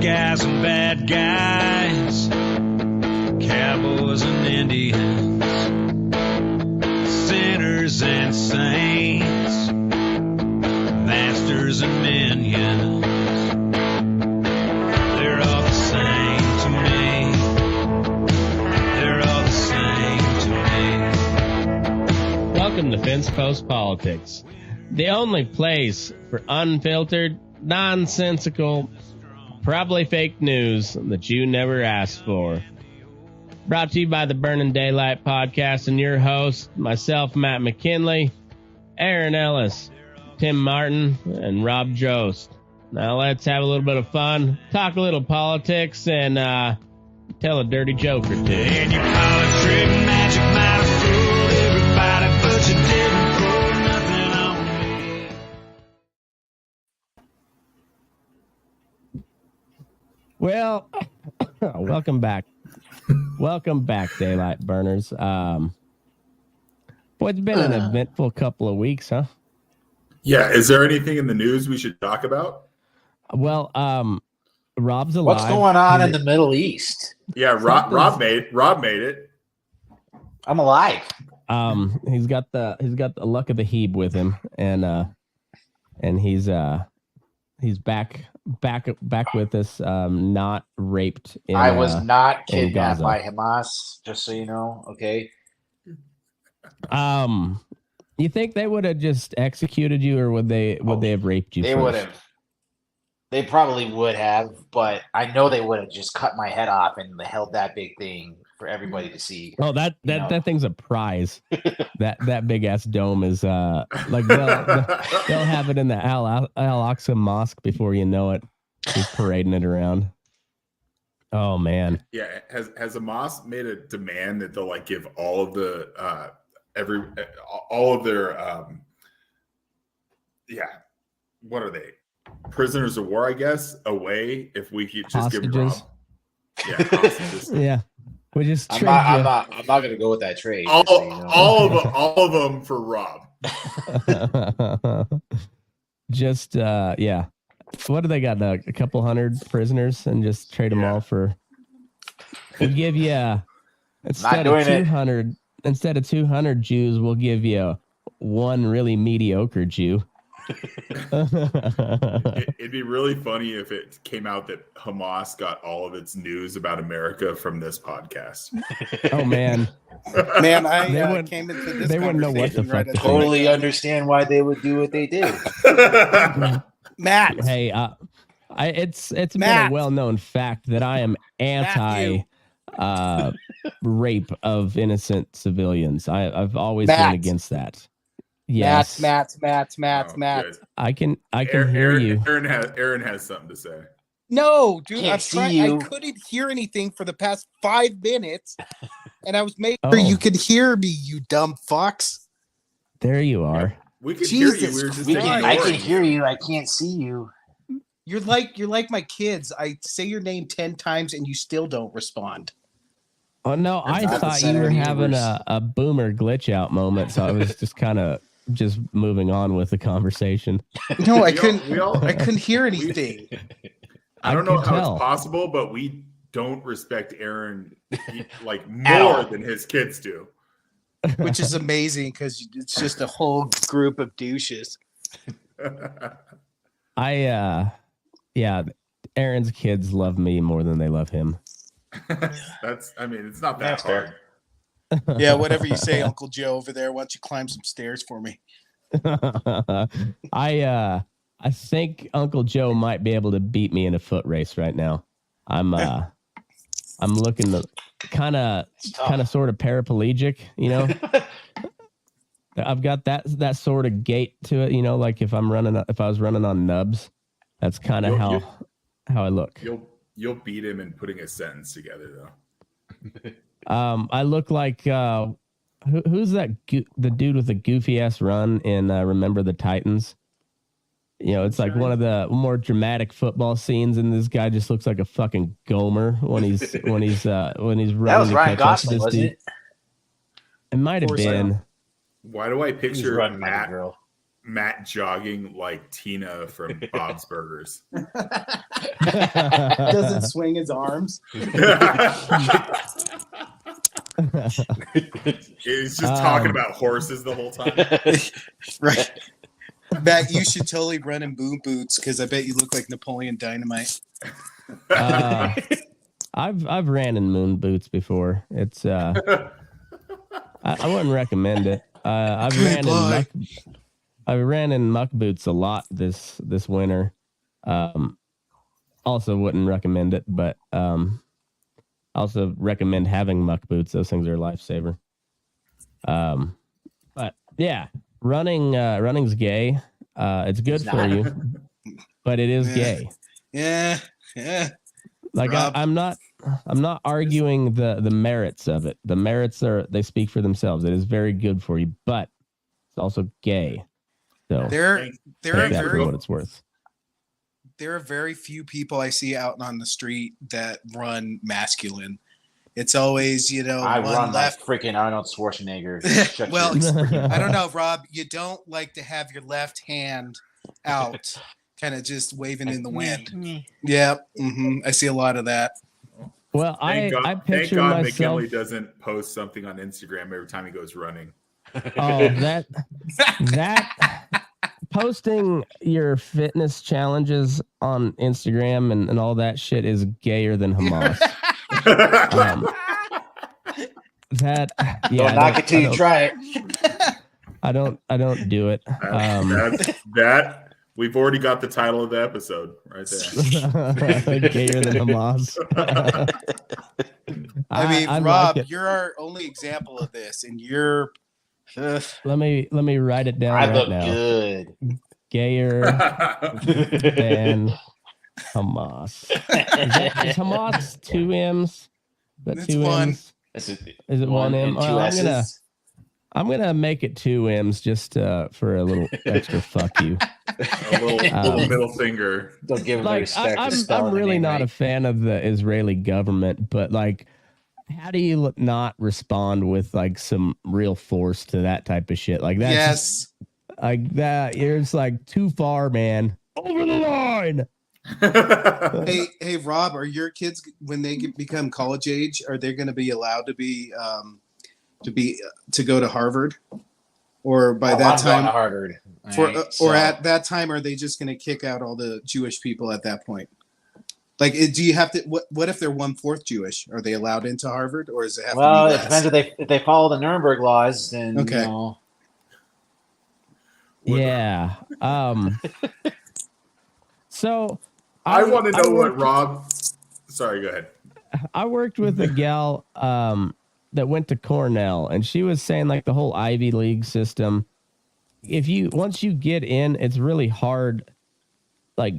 guys and bad guys, cowboys and Indians, sinners and saints, masters and minions. They're all the same to me. They're all the same to me. Welcome to Fence Post Politics, the only place for unfiltered, nonsensical, probably fake news that you never asked for. Brought to you by the Burning Daylight Podcast and your host, myself, Matt McKinley, Aaron Ellis, Tim Martin, and Rob Jost. Now let's have a little bit of fun, talk a little politics, and tell a dirty joke or two. And you call it trick magic, might have fooled everybody, but you didn't pull nothing on me. Well, welcome back. Welcome back, Daylight Burners. Boy, it's been an eventful couple of weeks, huh? Yeah, is there anything in the news we should talk about? Well, Rob's alive. What's going on in the Middle East? Yeah, Rob made it. I'm alive. He's got the luck of the Hebe with him, and he's back with us, not raped. I was not kidnapped by Hamas, just so you know. Okay. You think they would have just executed you, or would they have raped you? They would have. They probably would have, but I know they would have just cut my head off and held that big thing for everybody to see. Oh, that thing's a prize. that big ass dome is like they'll have it in the Al-Aqsa Mosque before you know it. He's parading it around. Oh man. Yeah, has Hamas made a demand that they'll like give all of the all of their what are they? Prisoners of war, I guess, away if we could just give Rob. Yeah, hostages. Yeah. We just I'm not gonna go with that trade. All of them for Rob. Just yeah. What do they got? A couple hundred prisoners, and just trade them all for. We'll give you instead of 200 Jews, we'll give you one really mediocre Jew. It'd be really funny if it came out that Hamas got all of its news about America from this podcast. Oh man, I came into this. They wouldn't know what the fuck. Totally understand why they would do what they did. Matt, hey, it's been a well-known fact that I am anti rape of innocent civilians. I've always been against that. Yes, Matt. I can hear you. Aaron has something to say. No, dude, I you. couldn't hear anything for the past 5 minutes, and I was making sure you could hear me, you dumb fucks. There you are. We can hear you. We were just I can hear you. I can't see you. You're like my kids. I say your name 10 times and you still don't respond. Oh no, I thought you were having a boomer glitch out moment, so I was just kind of just moving on with the conversation. No, I couldn't hear anything. I don't know how it's possible, but we don't respect Aaron like more than his kids do. Which is amazing because it's just a whole group of douches. Aaron's kids love me more than they love him. It's not that hard. Yeah, whatever you say, Uncle Joe over there. Why don't you climb some stairs for me? I think Uncle Joe might be able to beat me in a foot race right now. I'm looking to kind of sort of paraplegic, you know. I've got that sort of gait to it, you know, like if I was running on nubs, that's kind of how I look. You'll beat him in putting a sentence together though. I look like who's that the dude with the goofy ass run in Remember the Titans? You know, it's like one of the more dramatic football scenes, and this guy just looks like a fucking Gomer when he's running. That was Ryan Gosling, wasn't it? It might have been. Why do I picture Matt jogging like Tina from Bob's Burgers. Doesn't swing his arms. He's just talking about horses the whole time. Right. Matt, you should totally run in boom boots because I bet you look like Napoleon Dynamite. I've ran in moon boots before. It's I wouldn't recommend it. I ran in muck boots a lot this winter. Also wouldn't recommend it, but also recommend having muck boots. Those things are a lifesaver. But yeah, running's gay. It's good for you, but it is gay. Yeah. Like I'm not arguing the merits of it. The merits they speak for themselves. It is very good for you, but it's also gay. So there are for what it's worth. There are very few people I see out on the street that run masculine. It's always, I run left. Like freaking Arnold Schwarzenegger. Well, I don't know, Rob. You don't like to have your left hand out, kind of just waving in the wind. Yeah, I see a lot of that. Well, I picture thank God myself. McKinley doesn't post something on Instagram every time he goes running. Oh, that posting your fitness challenges on Instagram and all that shit is gayer than Hamas. Don't knock it till you try it. I don't do it. That we've already got the title of the episode right there. Gayer than Hamas. I mean, Rob, you're our only example of this, and you're. Let me write it down. I right look now. good. Gayer than Hamas. Is Hamas 2 M's? That's 2 one. M's? Is it 1 M? I'm gonna make it 2 M's just for a little extra fuck you. A little middle finger. Don't give him respect. I'm really not a fan of the Israeli government, but like, how do you not respond with like some real force to that type of shit? Like that. Yes. Like that. It's like too far, man. Over the line. Hey, Rob, are your kids when they become college age? Are they going to be allowed to go to Harvard, or by that time to Harvard? Or at that time, are they just going to kick out all the Jewish people at that point? Like, do you have to? What if they're 1/4 Jewish? Are they allowed into Harvard, or is it? Well, it depends if they follow the Nuremberg laws. Then okay. Yeah. So I want to know what Rob. Sorry, go ahead. I worked with a gal that went to Cornell, and she was saying like the whole Ivy League system. Once you get in, it's really hard, like,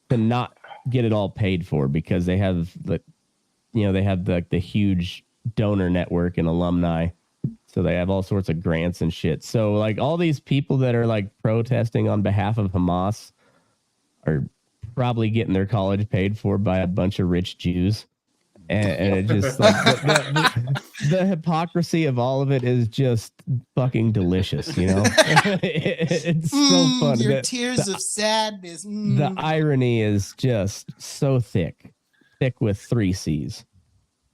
to not get it all paid for because they have the huge donor network and alumni, so they have all sorts of grants and shit. So like all these people that are like protesting on behalf of Hamas are probably getting their college paid for by a bunch of rich Jews. And it just like the hypocrisy of all of it is just fucking delicious, it's so fun. Your tears of sadness. The irony is just so thick with 3 C's.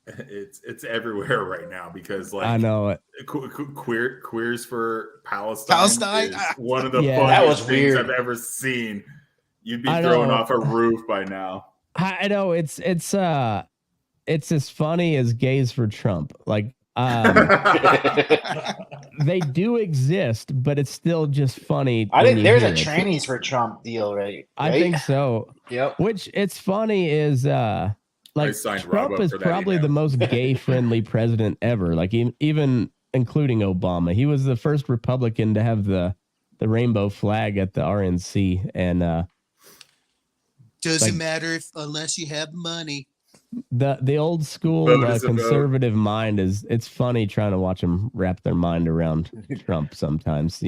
It's everywhere right now because like I know it. Queers for Palestine is one of the funniest things I've ever seen. You'd be thrown off a roof by now. I know it's as funny as gays for Trump. Like, they do exist, but it's still just funny. I think there's a trannies for Trump deal, right? I think so. Yep. Which it's funny is like Trump is probably the most gay-friendly president ever. Like even including Obama, he was the first Republican to have the rainbow flag at the RNC, and doesn't matter unless you have money. The old school conservative mind it's funny trying to watch them wrap their mind around Trump sometimes,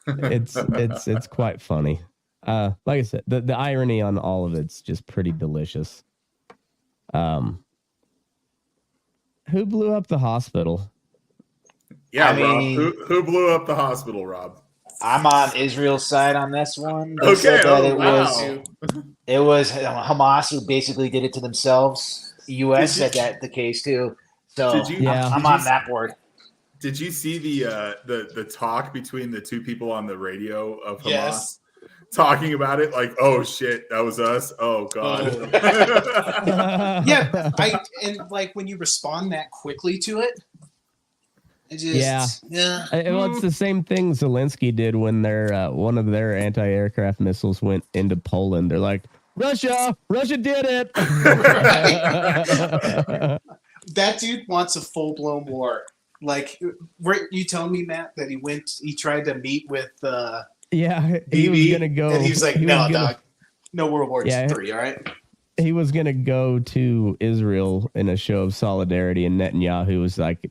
it's quite funny. Like I said, the irony on all of it's just pretty delicious. Who blew up the hospital? Yeah, Rob. Who blew up the hospital, Rob? I'm on Israel's side on this one. They Okay, said that it was Hamas who basically did it to themselves. The U.S. said that the case too. So I'm on that board. Did you see the talk between the two people on the radio of Hamas talking about it? Like, oh shit, that was us. Oh god. Yeah, and like when you respond that quickly to it. Well, it's the same thing Zelensky did when their one of their anti-aircraft missiles went into Poland. They're like, Russia did it. That dude wants a full-blown war. Like, you telling me, Matt, that he tried to meet with he was gonna go, and he's like, no, dog, no World War III, all right. He was gonna go to Israel in a show of solidarity, and Netanyahu was like,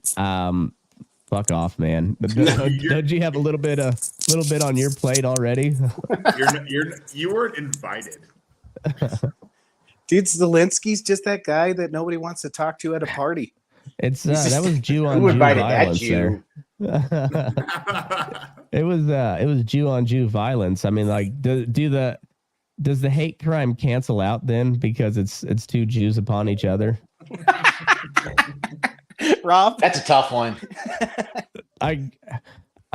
fuck off, man. Don't you have a little bit on your plate already? You weren't invited. Dude, Zelensky's just that guy that nobody wants to talk to at a party. It's that was Jew on Jew violence there. It was Jew on Jew violence. I mean, like, does the hate crime cancel out then because it's two Jews upon each other? Rob, that's a tough one. I'm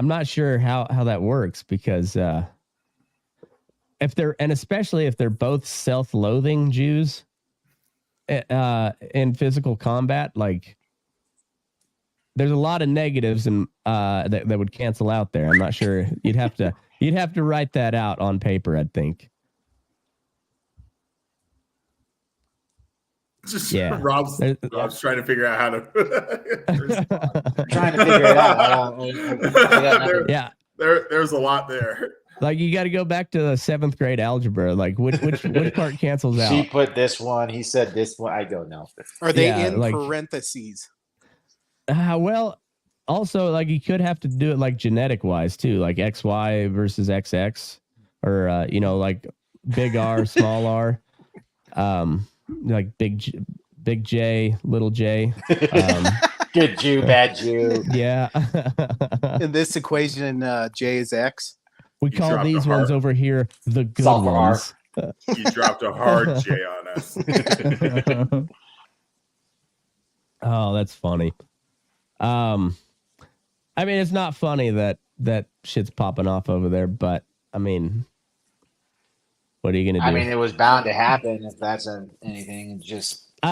not sure how that works because especially if they're both self-loathing Jews in physical combat, like there's a lot of negatives and that would cancel out there. I'm not sure. You'd have to write that out on paper, I think. Rob's trying to figure out how to trying to figure it out. There's a lot there. Like, you got to go back to the 7th grade algebra. Like, which part cancels out? She put this one. He said this one. I don't know. Are they in parentheses? Well, also, like, you could have to do it like genetic wise too, like XY versus XX, or like big R, small R, like big J, little J. Good Jew, bad Jew. Yeah. In this equation, J is X. We call these ones over here the good ones. You dropped a hard J on us. Oh, that's funny. I mean, it's not funny that shit's popping off over there, but I mean, what are you gonna do? I mean, it was bound to happen if that's anything. Just it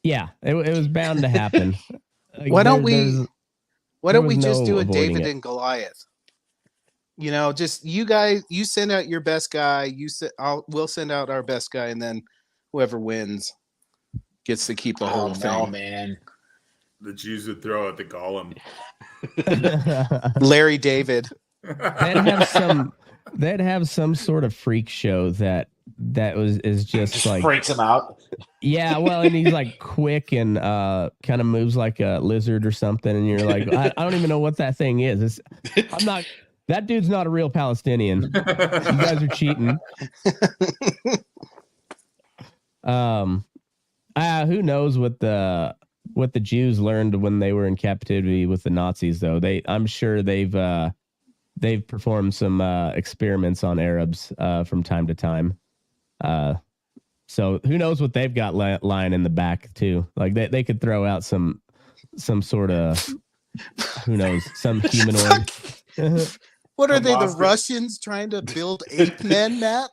was bound to happen. Like, why don't we just do a David it. and Goliath? Just you guys, you send out your best guy. We'll send out our best guy, and then whoever wins gets to keep the whole thing. No, man. The Jews would throw out the golem. Larry David. They'd have some sort of freak show that is just like freaks him out. Yeah, well, and he's like quick and kind of moves like a lizard or something, and you're like, I don't even know what that thing is. That dude's not a real Palestinian. You guys are cheating. Who knows what the Jews learned when they were in captivity with the Nazis, though. I'm sure they've performed some experiments on Arabs from time to time. So who knows what they've got lying in the back too? Like they could throw out some sort of, who knows, some humanoid. What are they? The Russians trying to build ape men, Matt?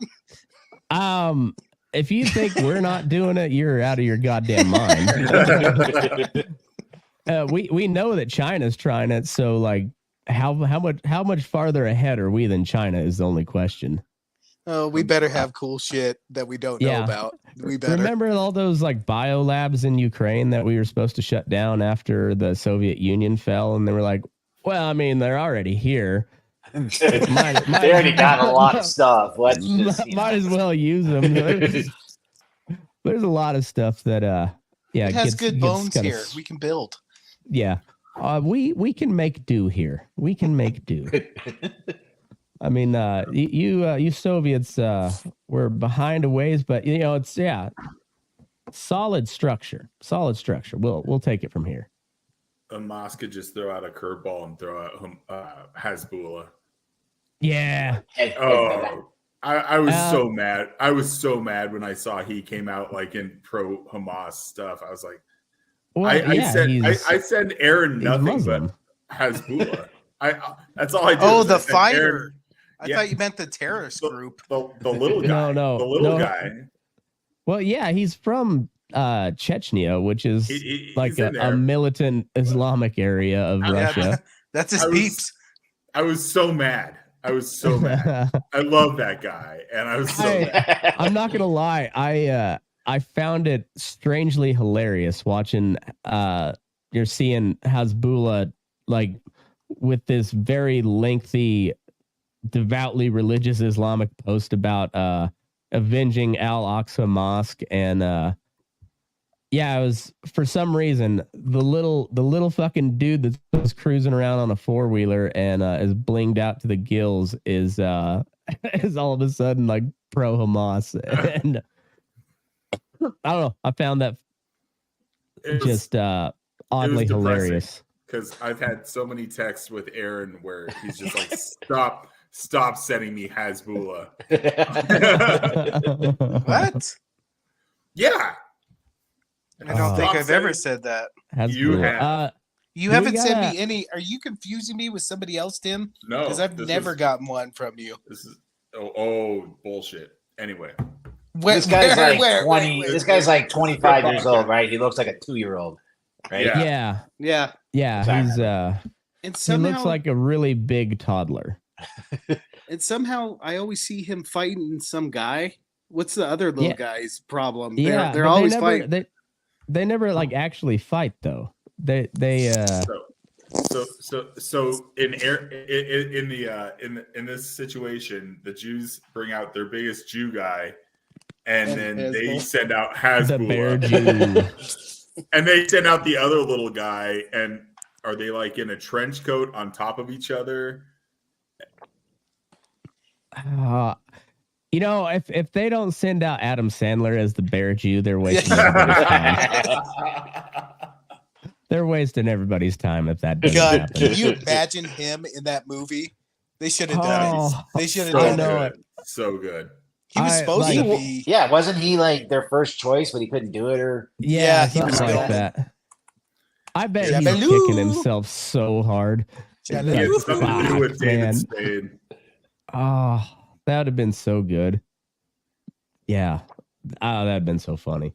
If you think we're not doing it, you're out of your goddamn mind. We know that China's trying it, so like how much farther ahead are we than China is the only question. Oh, we better have cool shit that we don't know about. We better remember all those like bio labs in Ukraine that we were supposed to shut down after the Soviet Union fell, and they were like, well, I mean, they're already here. They already got a lot of stuff. Might as well use them. There's a lot of stuff that it has good bones here. We can build. Yeah. We can make do here. We can make do. I mean, you Soviets were behind a ways, but it's solid structure. We'll take it from here. Hamas could just throw out a curveball and throw out Hezbollah. Yeah. Oh, I was so mad. I was so mad when I saw he came out like in pro Hamas stuff. I was like, well, I said Aaron nothing but Hezbollah. That's all I did. Oh, the fighter. Aaron, I thought you meant the terrorist group. The little guy. No. The little guy. Well, yeah, he's from Chechnya, which is like a militant Islamic area of Russia. That's his peeps. I was so mad. I love that guy, and I was so mad. I'm not gonna lie. I found it strangely hilarious watching. You're seeing Hezbollah like with this very lengthy, devoutly religious Islamic post about avenging Al-Aqsa Mosque, and it was for some reason the little fucking dude that was cruising around on a 4-wheeler and is blinged out to the gills is all of a sudden like pro Hamas, and I don't know. I found that just oddly hilarious because I've had so many texts with Aaron where he's just like stop sending me Hezbollah. What? Yeah. I don't think I've ever said that. You have. You haven't sent me any. Are you confusing me with somebody else, Tim? No. Because I've never gotten one from you. This is bullshit. Anyway. This guy's like 20. This guy's like 25 years old, right? He looks like a 2-year-old, right? Yeah. Exactly. He looks like a really big toddler. And somehow I always see him fighting some guy. What's the other little guy's problem? Yeah, they're always fighting. They never like actually fight though. So in this situation, the Jews bring out their biggest Jew guy, and then they send out Hezbollah, the bear Jew, and they send out the other little guy. And are they like in a trench coat on top of each other? If they don't send out Adam Sandler as the bear Jew, they're wasting everybody's time. They're wasting everybody's time if that doesn't happen. Can you imagine him in that movie? They should have done it. They should have done it. So good. He was supposed to be. Yeah, wasn't he like their first choice, but he couldn't do it? Or he was like that. I bet he's kicking himself so hard. With David Spade. Oh, that would have been so good. Yeah. Oh, that'd have been so funny.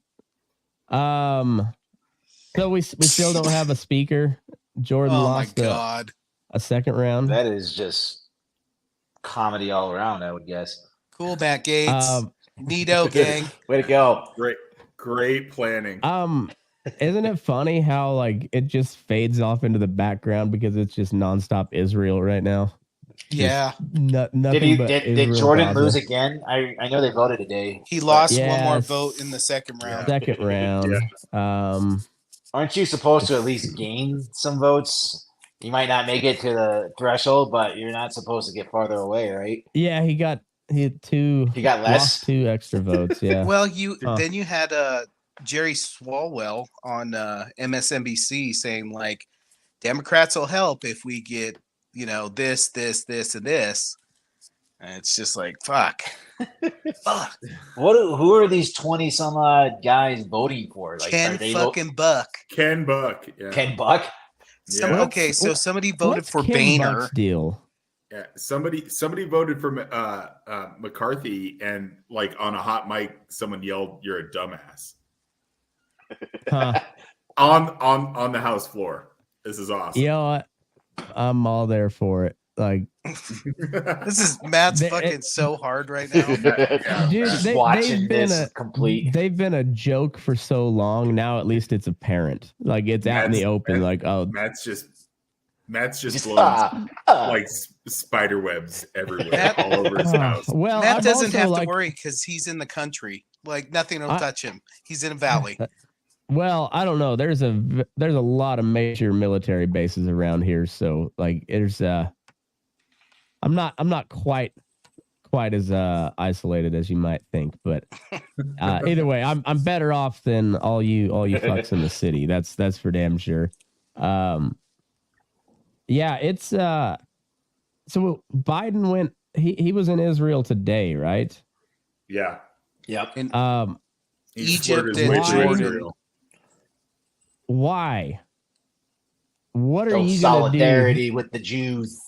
So we still don't have a speaker. Jordan lost a second round. That is just comedy all around, I would guess. Cool back, Gates. Nito gang. Way to go. Great planning. Isn't it funny how like it just fades off into the background because it's just nonstop Israel right now? Yeah. Did Jordan lose again? I know they voted today. He lost one more vote in the second round. Second round. Yeah. Aren't you supposed to at least gain some votes? You might not make it to the threshold, but you're not supposed to get farther away, right? Yeah, he got less, lost 2 extra votes. Yeah. Well, then you had Jerry Swalwell on MSNBC saying like Democrats will help if we get this, and this. And it's just like, fuck. Who are these 20 some odd guys voting for? Like, Ken fucking Buck. Ken Buck. Yeah. Ken Buck? So somebody voted for Ken Boehner. Buck's deal? Yeah, somebody voted for McCarthy, and like on a hot mic, someone yelled, "You're a dumbass." Huh. on the House floor. This is awesome. You know what? I'm all there for it. Like, Matt's fucking so hard right now. Dude, they've been a joke for so long. Now at least it's apparent. Like it's out in the open. Like, oh, Matt's just blowing like spider webs everywhere all over his house. Well, Matt doesn't have to worry because he's in the country. Like nothing will touch him. He's in a valley. Well, I don't know. There's a lot of major military bases around here, so like there's I'm not quite as isolated as you might think, but either way, I'm better off than all you fucks in the city. That's for damn sure. Yeah, it's so Biden went. He was in Israel today, right? Yeah. Yep. In He Egypt squirted his way and to Jordan. Israel. Why? What are So you gonna do? solidarity with the Jews.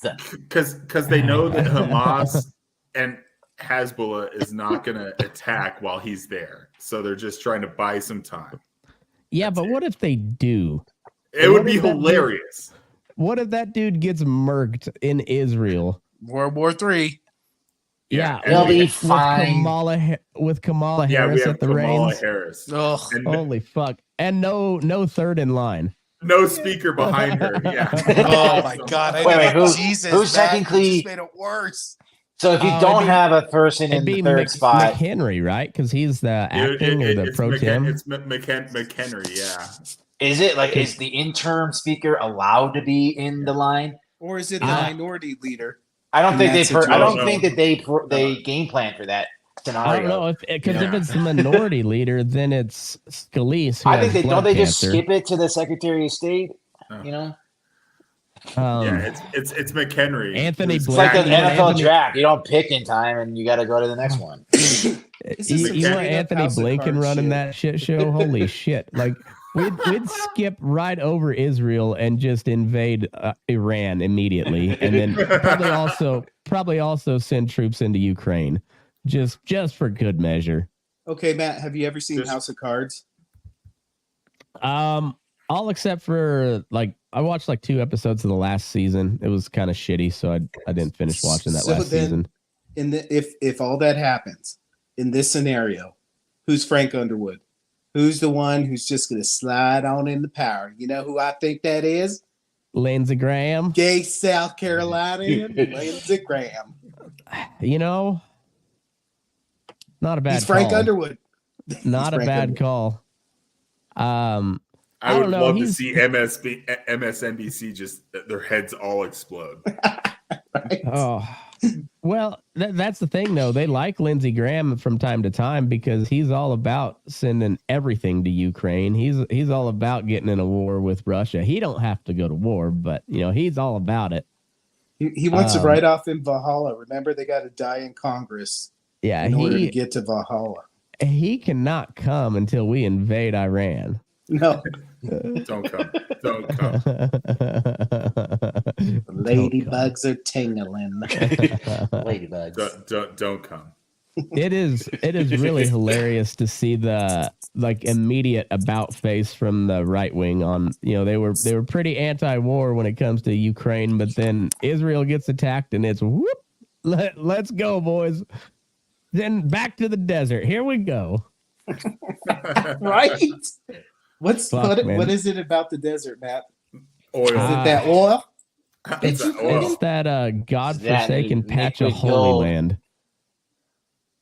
Because they know that Hamas and Hezbollah is not going to attack while he's there, so they're just trying to buy some time. Yeah, but what if they do? It would be hilarious. What if that dude gets merc'd in Israel? World War III. Yeah, They'll be fine. With Kamala Harris we have at the Kamala reins. Harris. Oh, Holy fuck! And no third in line. No speaker behind her. Yeah. oh my God! Who's technically you just made it worse? So if you don't have a person in the third spot, McHenry, right? Because he's the acting or the pro tem. It's McHenry. Yeah. Is it like is the interim speaker allowed to be in the line, or is it the minority leader? I don't think they game plan for that scenario. I don't know because if it's the minority leader, then it's Scalise. I think they just skip it to the Secretary of State. You know. It's McHenry. Anthony It's Blinken. like the NFL draft. You don't pick in time, and you got to go to the next one. You want Anthony Blinken running that shit show? Holy shit! Like. We'd skip right over Israel and just invade Iran immediately, and then probably also send troops into Ukraine, just for good measure. Okay, Matt, have you ever seen House of Cards? All except for I watched 2 episodes of the last season. It was kind of shitty, so I didn't finish watching that last season. If all that happens in this scenario, who's Frank Underwood? Who's the one who's just going to slide on into power? You know who I think that is? Lindsey Graham. Gay South Carolinian Lindsey Graham. You know, not a bad He's Frank call. Underwood. Not a bad call. I would love to see MSNBC just their heads all explode. Right? Oh. Well, that's the thing, though. They like Lindsey Graham from time to time because he's all about sending everything to Ukraine. He's all about getting in a war with Russia. He don't have to go to war, but he's all about it. He wants to ride off in Valhalla. Remember, they got to die in Congress. Yeah, in order to get to Valhalla. He cannot come until we invade Iran. No. Don't come. Ladybugs are tingling. Ladybugs. Don't come. It is really hilarious to see the immediate about face from the right wing on they were pretty anti-war when it comes to Ukraine, but then Israel gets attacked and it's whoop, let's go, boys. Then back to the desert. Here we go. Right? What is it about the desert, Matt? Oil. Is it that oil? It's that godforsaken patch of Holy Land.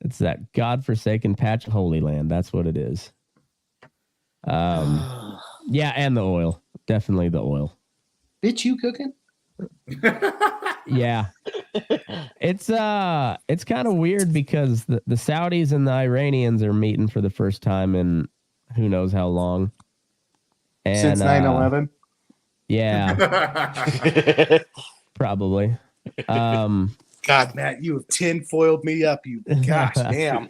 It's that godforsaken patch of Holy Land. That's what it is. Yeah, and the oil. Definitely the oil. Bitch, you cooking? Yeah. It's kind of weird because the Saudis and the Iranians are meeting for the first time in who knows how long. And, since 9/11? Yeah. Probably. God, Matt, you have tinfoiled me up, you gosh damn.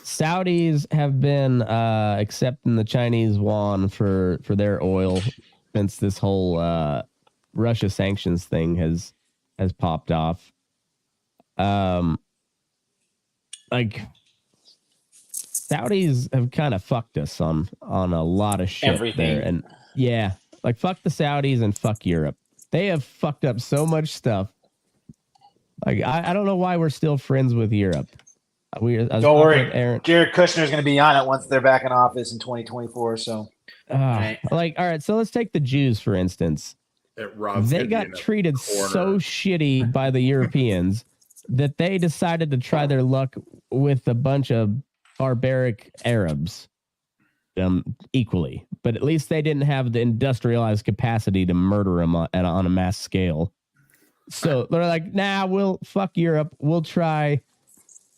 Saudis have been accepting the Chinese yuan for their oil since this whole Russia sanctions thing has popped off. Saudis have kind of fucked us on a lot of shit. Everything. There. And yeah, fuck the Saudis and fuck Europe. They have fucked up so much stuff. I don't know why we're still friends with Europe. Don't worry, Jared Kushner's going to be on it once they're back in office in 2024. So, all right. So let's take the Jews for instance. They got treated so shitty by the Europeans that they decided to try their luck with a bunch of barbaric Arabs equally, but at least they didn't have the industrialized capacity to murder them on a mass scale. So they're like, nah, we'll fuck Europe. We'll try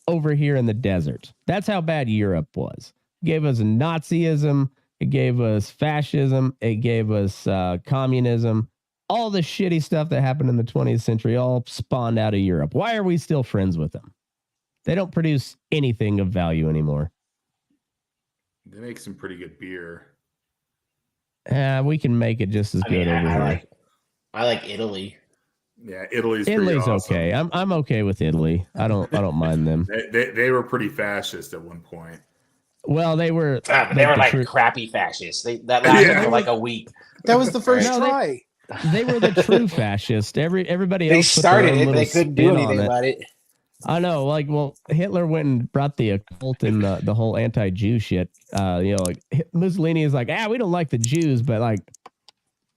over here in the desert. That's how bad Europe was. Gave us Nazism, It gave us fascism. It gave us communism. All the shitty stuff that happened in the 20th century all spawned out of Europe. Why are we still friends with them? They don't produce anything of value anymore. They make some pretty good beer. We can make it just as good over here. I like Italy. Yeah, Italy's awesome. Okay. I'm okay with Italy. I don't mind them. They were pretty fascist at one point. Well, they were. They were like crappy fascists. That lasted for like a week. That was the first try. They were the true fascist. Everybody else. They started it. They couldn't do anything about it. I know. Like, well, Hitler went and brought the occult and the whole anti-Jew shit. Like Mussolini is like, we don't like the Jews, but like,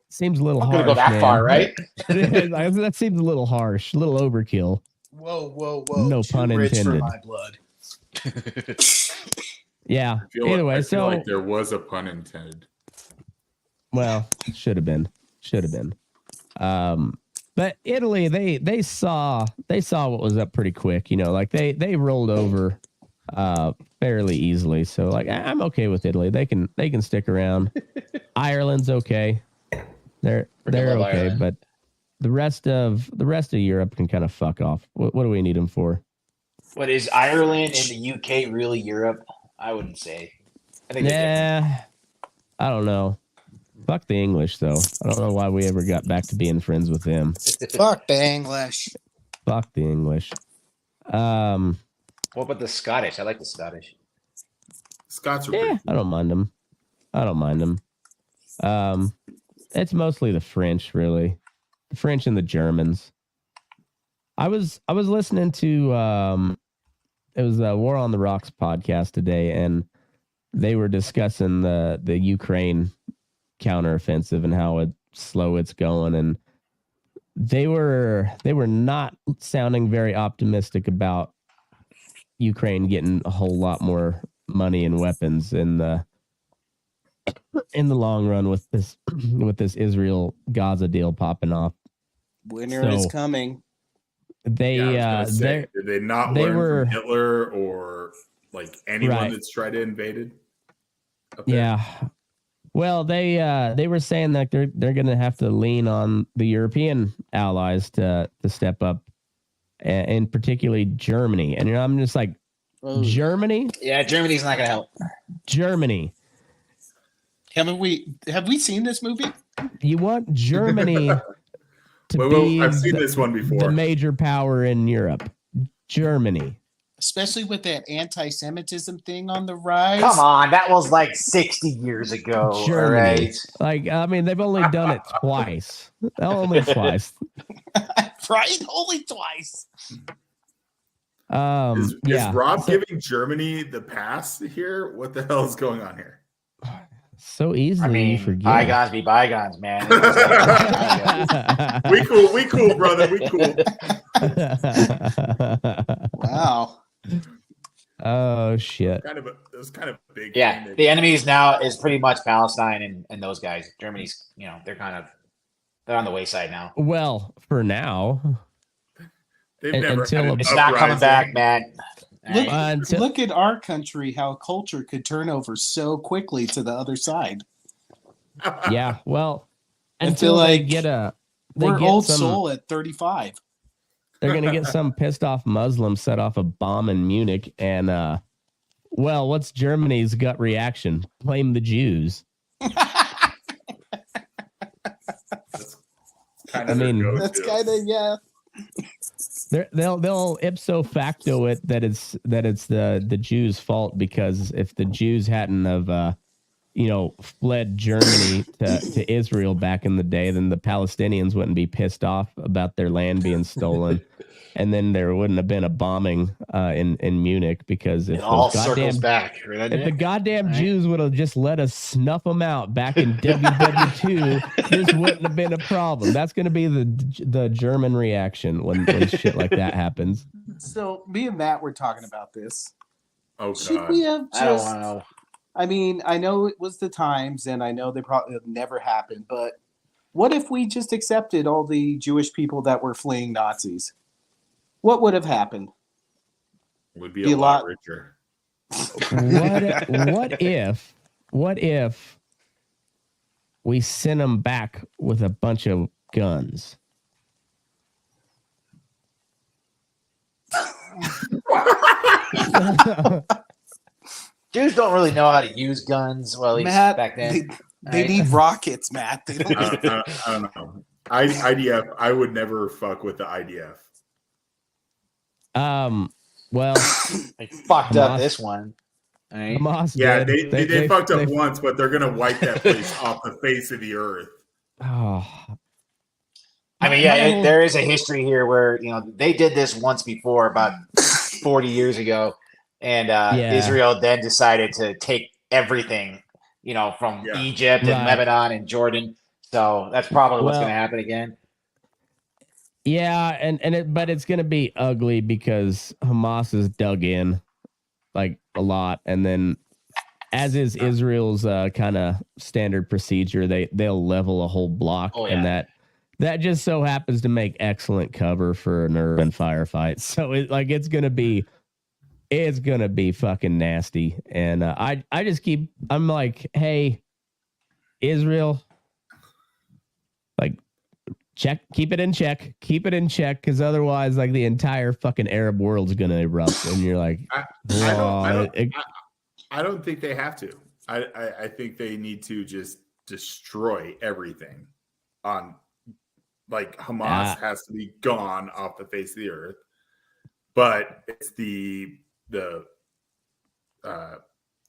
seems a little harsh. Go that far, right? That seems a little harsh, a little overkill. Whoa! No Too pun rich intended. for my blood. Yeah. I feel like there was a pun intended. Well, should have been. But Italy, they saw what was up pretty quick. Like they rolled over fairly easily. So like I'm okay with Italy. They can stick around. Ireland's okay. They're okay, Ireland. But the rest of Europe can kind of fuck off. What do we need them for? What is Ireland and the UK really Europe? I wouldn't say. I think I don't know. Fuck the English, though. I don't know why we ever got back to being friends with them. Fuck the English. Fuck the English. What about the Scottish? I like the Scottish. Scots are pretty cool. I don't mind them. It's mostly the French, really. The French and the Germans. I was listening to it was a War on the Rocks podcast today, and they were discussing the Ukraine counteroffensive and how slow it's going, and they were not sounding very optimistic about Ukraine getting a whole lot more money and weapons in the long run with this Israel Gaza deal popping off. Winter is coming. Did they not learn from Hitler or like anyone that's tried to invade up there? Yeah. Well, they were saying that they're going to have to lean on the European allies to step up, and particularly Germany. And I'm just like, Germany? Yeah, Germany's not going to help. Germany. Have we seen this movie? You want Germany to be I've seen this one before. The major power in Europe. Germany. Especially with that anti-Semitism thing on the rise. Come on, that was like 60 years ago. Germany. Right? Like, I mean, they've only done it twice. Only twice. Right? Only twice. Is Rob giving Germany the pass here? What the hell is going on here? So easily you forget. Bygones be bygones, man. We cool, brother. We cool. Wow. Oh shit. It was kind of big. Yeah, the enemies now is pretty much Palestine and those guys. Germany's, they're on the wayside now. Well, for now. They've never it's not coming back, man. Look at our country, how culture could turn over so quickly to the other side. Yeah, well, until like we're old soul at 35. They're going to get some pissed off Muslim set off a bomb in Munich. And, what's Germany's gut reaction? Blame the Jews. That's kind of, yeah. They'll ipso facto it that it's the Jews' fault, because if the Jews hadn't have fled Germany to Israel back in the day, then the Palestinians wouldn't be pissed off about their land being stolen, and then there wouldn't have been a bombing in Munich, because if the goddamn Jews would have just let us snuff them out back in WW2, this wouldn't have been a problem. That's going to be the German reaction when shit like that happens. So me and Matt were talking about this. Oh God. Should we have just? I don't want to know. I mean, I know it was the times, and I know they probably never happened, but what if we just accepted all the Jewish people that were fleeing Nazis? What would have happened? Would be a lot richer. What if what if we sent them back with a bunch of guns? Jews don't really know how to use guns. Well, at least Matt, back then. They need rockets, Matt. They don't. I don't know. IDF. I would never fuck with the IDF. Well, they fucked up this one. Right? Hamas yeah, they fucked up once, but they're gonna wipe that place off the face of the earth. Oh. I mean, yeah, there is a history here where they did this once before, about 40 years ago, and Israel then decided to take everything, from Egypt and Lebanon and Jordan. So that's probably what's going to happen again. Yeah, but it's going to be ugly because Hamas is dug in like a lot, and then as is Israel's kind of standard procedure, they'll level a whole block, and that just so happens to make excellent cover for an urban firefight. So it's gonna be fucking nasty, and I'm like, hey, Israel, like, keep it in check, because otherwise, like, the entire fucking Arab world's gonna erupt, and you're like, I don't think they have to. I think they need to just destroy everything. Like, Hamas has to be gone off the face of the earth, but it's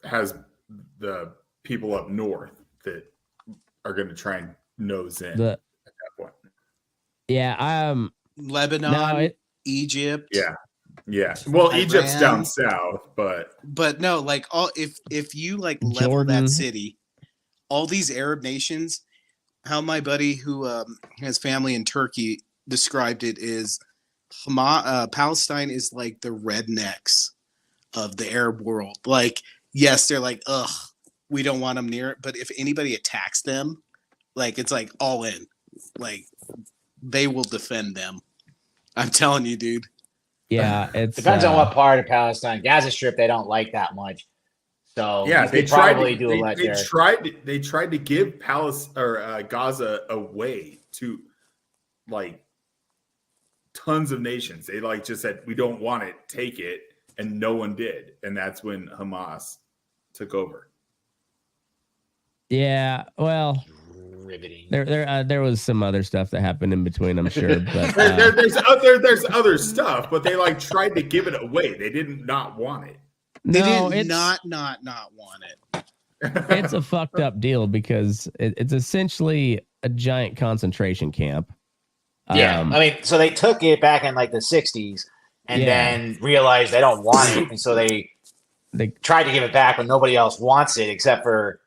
has the people up north that are going to try and nose in at that point. Yeah, Lebanon, Egypt. Yeah. Well, Iran. Egypt's down south, but no, like if you like level Jordan. that city, all these Arab nations. How my buddy who has family in Turkey described it is Palestine is like the rednecks of the Arab world. Like, yes, they're like, ugh, we don't want them near it. But if anybody attacks them, like, it's like all in. Like, they will defend them. I'm telling you, dude. Yeah, it depends on what part of Palestine. Gaza Strip, they don't like that much. So yeah, they tried to give Gaza away to like tons of nations. They just said, we don't want it, take it, and no one did. And that's when Hamas took over. Yeah, well, riveting. There was some other stuff that happened in between, I'm sure. But there's other stuff, but they tried to give it away. They did not want it. They did not want it. It's a fucked up deal because it's essentially a giant concentration camp. Yeah, I mean, so they took it back in like the 60s and then realized they don't want it. And so they tried to give it back, but nobody else wants it except for,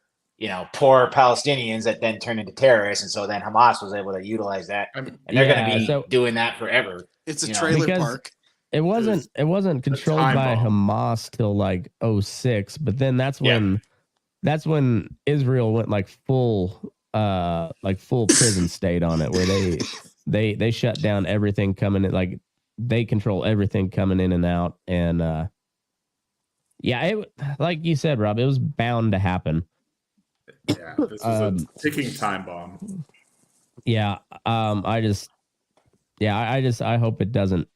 poor Palestinians that then turned into terrorists. And so then Hamas was able to utilize that. And they're going to be doing that forever. It's a trailer park. It wasn't controlled by Hamas till like 2006, but then that's when Israel went like full prison state on it, where they shut down everything coming in, like they control everything coming in and out, and it, like you said, Rob, it was bound to happen. Yeah, this was a ticking time bomb. Yeah, I hope it doesn't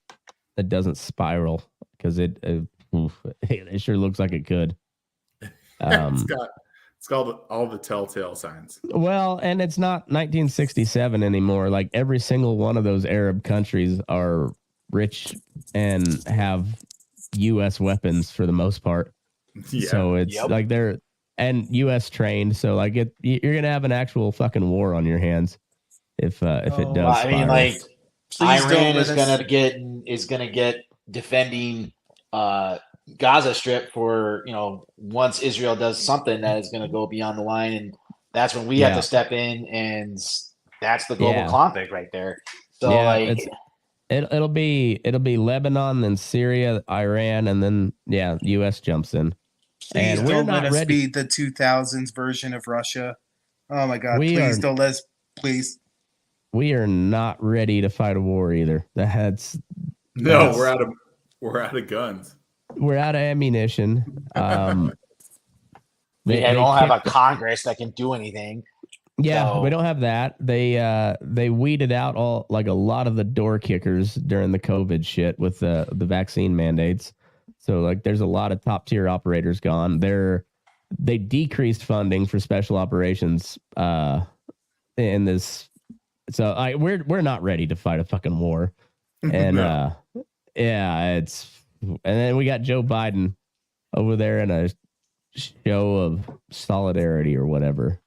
spiral, because it sure looks like it could. It's got all the telltale signs. Well, and it's not 1967 anymore. Like, every single one of those Arab countries are rich and have U.S. weapons for the most part. Yeah. So it's like they're U.S. trained. So like you're gonna have an actual fucking war on your hands if it does. I mean, like, Iran is gonna get defending Gaza Strip for, once Israel does something that is going to go beyond the line, and that's when we have to step in, and that's the global conflict right there. So it'll be Lebanon, then Syria, Iran, and then U.S. jumps in. Please and don't let us be the 2000s version of Russia. Oh my God! Please don't let us. Please. We are not ready to fight a war either. We're out of guns. We're out of ammunition. We don't have a Congress that can do anything. Yeah, so. We don't have that. They weeded out a lot of the door kickers during the COVID shit with the vaccine mandates. So like, there's a lot of top tier operators gone. They decreased funding for special operations in this. So we're not ready to fight a fucking war, and No. and then we got Joe Biden over there in a show of solidarity or whatever.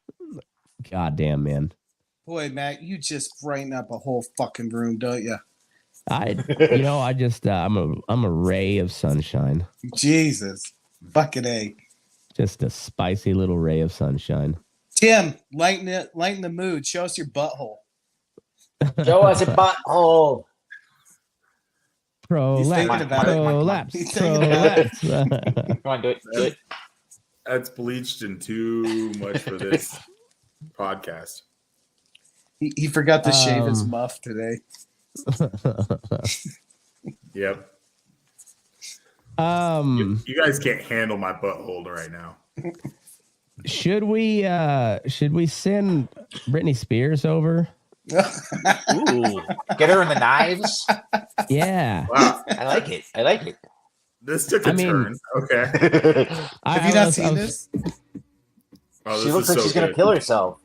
God damn, man. Boy, Matt, you just brighten up a whole fucking room, don't you? I'm a ray of sunshine. Jesus, fucking A. Just a spicy little ray of sunshine. Tim, lighten the mood. Show us your butthole. Show us a butthole. Prolapse. Come on, do it. That's bleached and too much for this podcast. He forgot to shave his muff today. Yep. You guys can't handle my butthole right now. Should we send Britney Spears over? Ooh, get her in the knives. Yeah. Wow. I like it. This took a turn. Okay. Have you not seen this? Oh, she looks like she's going to kill herself.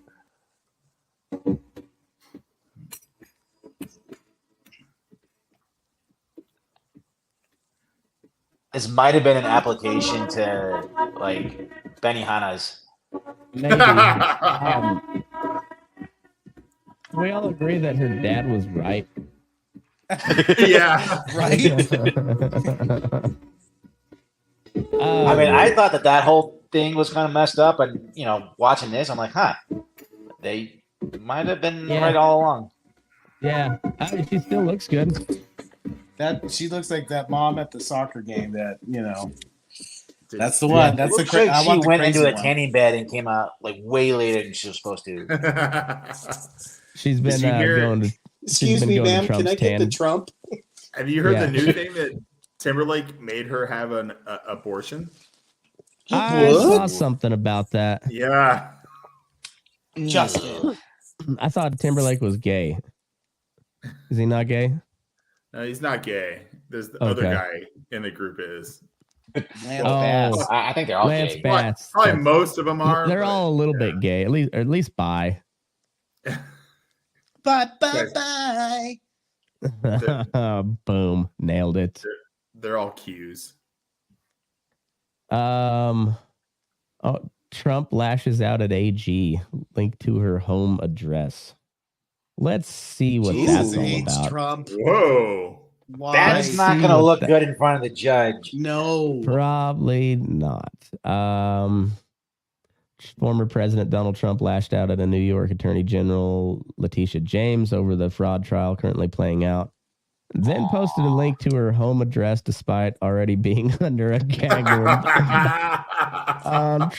This might have been an application to like Benihana's. Maybe. We all agree that her dad was right. Yeah. Right. I mean, I thought that whole thing was kind of messed up, and watching this, I'm like, they might have been right all along. Yeah, she still looks good. That she looks like that mom at the soccer game. That's the one. That's the crazy. Like she went into a tanning bed and came out like way later than she was supposed to. She's been going to. Excuse me, ma'am. Can I get the Trump? Have you heard the new thing that Timberlake made her have an abortion? I saw something about that. Yeah. Justin. I thought Timberlake was gay. Is he not gay? No, he's not gay. There's the other guy in the group is. I think they're all Lance gay. Bass. Probably most of them are. They're all a little bit gay, at least bi. Bye. Boom, nailed it. They're all Qs. Trump lashes out at AG, linked to her home address. Let's see what that's all about. Trump. Whoa. Why? That's not going to look good in front of the judge. No. Probably not. Former President Donald Trump lashed out at a New York Attorney General, Letitia James, over the fraud trial currently playing out. Then posted a link to her home address despite already being under a gag order.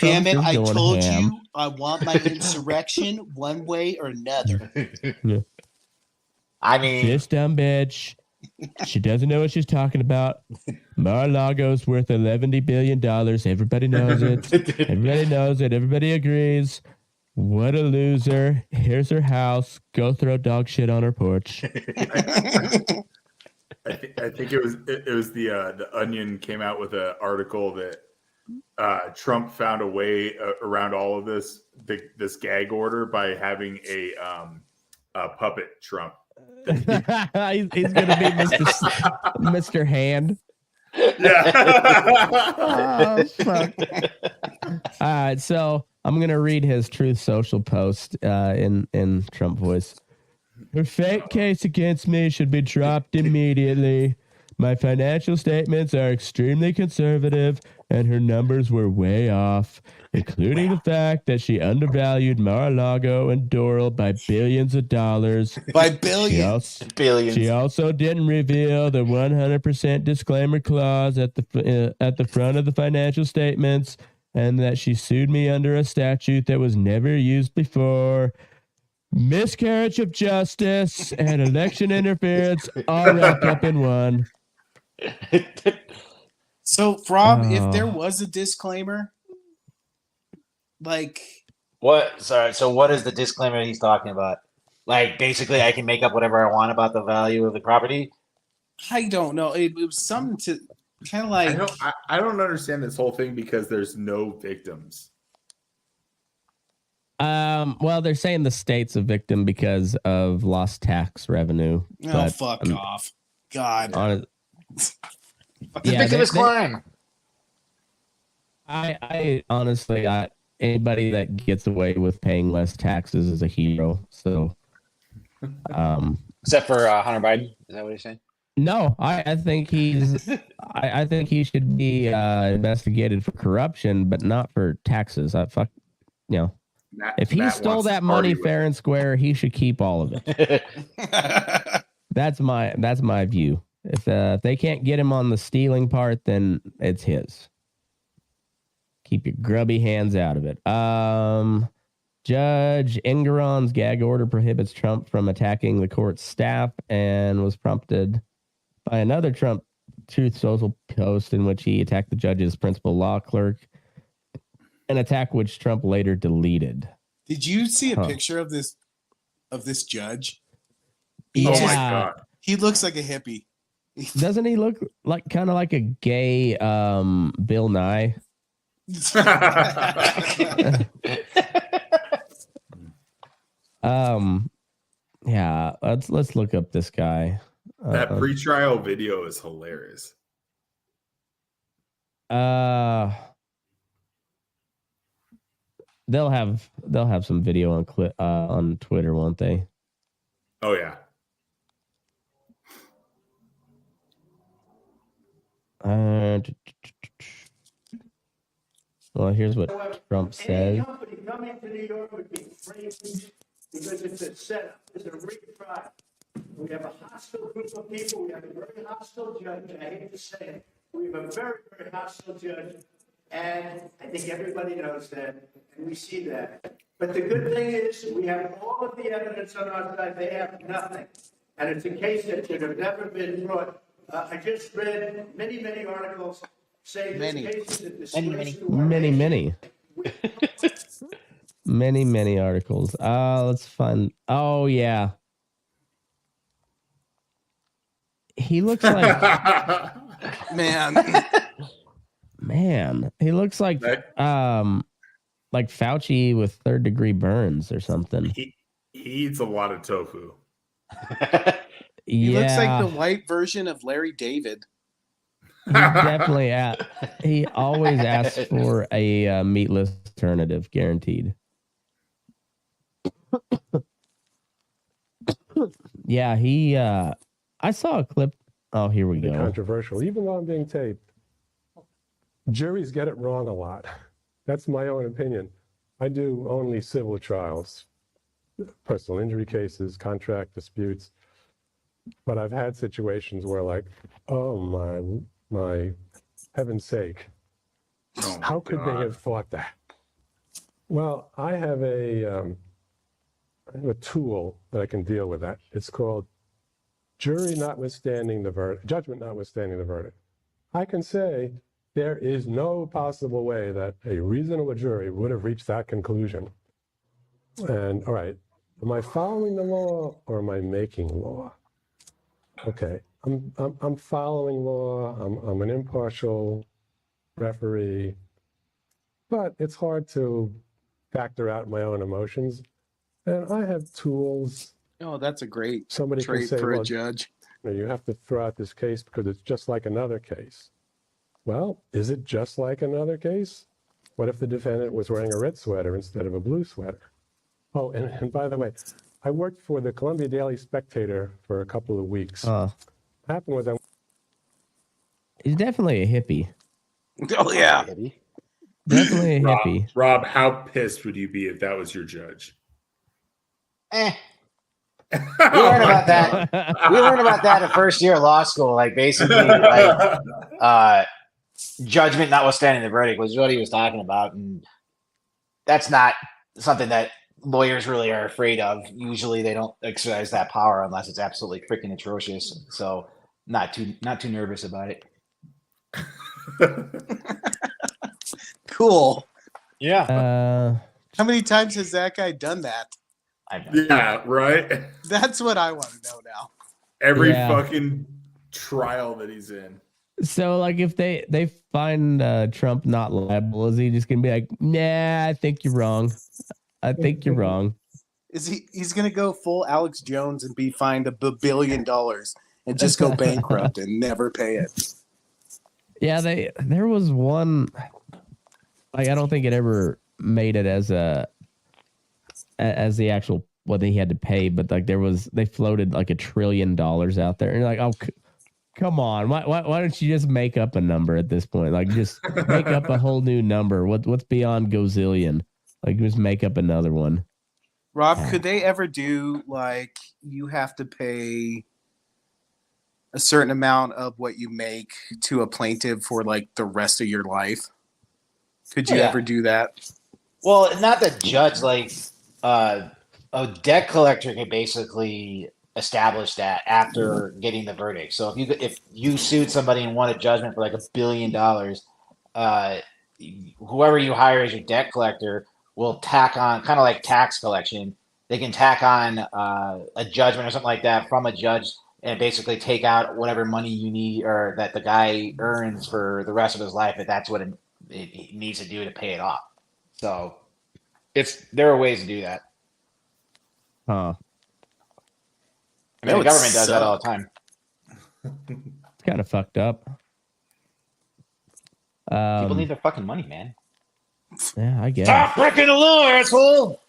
Damn it, I told you I want my insurrection one way or another. I mean, this dumb bitch. She doesn't know what she's talking about. Mar-a-Lago's worth $11 billion. Everybody knows it. Everybody knows it. Everybody agrees. What a loser. Here's her house. Go throw dog shit on her porch. I think it was the Onion came out with an article that Trump found a way around all of this gag order by having a puppet Trump. He's gonna be Mr. Hand. Yeah. Oh, fuck. All right, so I'm gonna read his Truth Social post in Trump voice. Her fake case against me should be dropped immediately. My financial statements are extremely conservative, and her numbers were way off, including the fact that she undervalued Mar-a-Lago and Doral by billions of dollars. By billions. She also didn't reveal the 100% disclaimer clause at the front of the financial statements, and that she sued me under a statute that was never used before. Miscarriage of justice and election interference all wrapped up in one. So, Rob, if there was a disclaimer, Like what? Sorry. So what is the disclaimer he's talking about? Like basically, I can make up whatever I want about the value of the property. I don't know. It was something to kind of like. I don't understand this whole thing because there's no victims. Well, they're saying the state's a victim because of lost tax revenue. Oh, fuck off. God. The victim is crime. I honestly, anybody that gets away with paying less taxes is a hero. So, except for Hunter Biden, is that what you're saying? No, I think he's. I think he should be investigated for corruption, but not for taxes. If he stole that money fair and square, he should keep all of it. That's my view. If they can't get him on the stealing part, then it's his. Keep your grubby hands out of it. Judge Engeron's gag order prohibits Trump from attacking the court's staff and was prompted by another Trump Truth Social post in which he attacked the judge's principal law clerk, an attack which Trump later deleted. Did you see a picture of this judge? Yeah. Oh my God. He looks like a hippie. Doesn't he look like kind of like a gay Bill Nye? Yeah, let's look up this guy. That pretrial video is hilarious. They'll have some video on Twitter, won't they? Oh yeah. Well, here's what Trump said. Any company coming to New York would be crazy because it's a setup. It's a rigged trial. We have a hostile group of people. We have a very hostile judge. I hate to say it. We have a very, very hostile judge. And I think everybody knows that. And we see that. But the good thing is we have all of the evidence on our side. They have nothing. And it's a case that should have never been brought. I just read many, many articles saying this case is a disgrace to our nation. Many articles. Let's find. Oh yeah. He looks like man. He looks like Fauci with third-degree burns or something. He eats a lot of tofu. He looks like the white version of Larry David. He definitely he always asks for a meatless alternative, guaranteed. Yeah, he. I saw a clip. Oh, here we go. Controversial, even though I'm being taped. Juries get it wrong a lot. That's my own opinion. I do only civil trials, personal injury cases, contract disputes. But I've had situations where, like, oh my heaven's sake, how could they have thought that? Well, I have a tool that I can deal with that. It's called jury notwithstanding the verdict, judgment notwithstanding the verdict. I can say there is no possible way that a reasonable jury would have reached that conclusion. And all right, am I following the law or am I making law? Okay, I'm following law. I'm an impartial referee, but it's hard to factor out my own emotions. And I have tools. Oh, that's a great trait for a judge. You have to throw out this case because it's just like another case. Well, is it just like another case? What if the defendant was wearing a red sweater instead of a blue sweater? Oh, and by the way, I worked for the Columbia Daily Spectator for a couple of weeks. What happened was he's definitely a hippie. Oh yeah, definitely a hippie. Rob, how pissed would you be if that was your judge? We learned about that. We learned about that in first year of law school. Like basically, like judgment notwithstanding the verdict was what he was talking about, and that's not something that lawyers really are afraid of. Usually, they don't exercise that power unless it's absolutely freaking atrocious. So, not too nervous about it. Cool. Yeah. How many times has that guy done that? Yeah, right. That's what I want to know now. Every fucking trial that he's in. So, like, if they find Trump not liable, is he just gonna be like, nah, I think you're wrong. I think you're wrong. He's gonna go full Alex Jones and be fined $1 billion and just go bankrupt and never pay it. Yeah, there was one, like, I don't think it ever made it as the actual what he had to pay, but like they floated like $1 trillion out there, and you're like, oh, come on, why don't you just make up a number at this point? Like, just make up a whole new number. What's beyond gazillion? Like, just make up another one. Rob, could they ever do like you have to pay a certain amount of what you make to a plaintiff for like the rest of your life? Could you ever do that? Well, not the judge. Like, a debt collector can basically establish that after getting the verdict. So if you sued somebody and won a judgment for like $1 billion, whoever you hire as your debt collector will tack on, kind of like tax collection. They can tack on a judgment or something like that from a judge and basically take out whatever money you need or that the guy earns for the rest of his life if that's what it needs to do to pay it off. So there are ways to do that. Huh. I mean, the government does that all the time. It's kind of fucked up. People need their fucking money, man. Yeah, I guess. Stop breaking the law, asshole!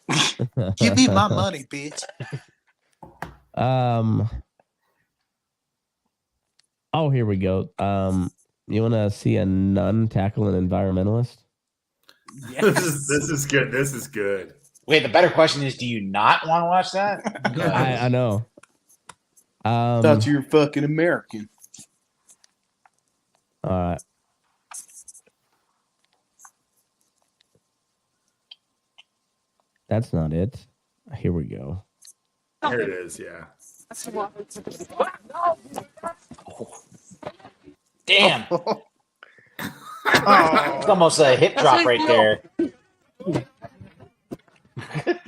Give me my money, bitch. Oh, here we go. You want to see a nun tackle an environmentalist? Yes. This is good. This is good. Wait, the better question is, do you not want to watch that? I know. Thought you were fucking American. All right. That's not it. Here we go. Here it is. Yeah. Damn. It's almost a hip drop right there.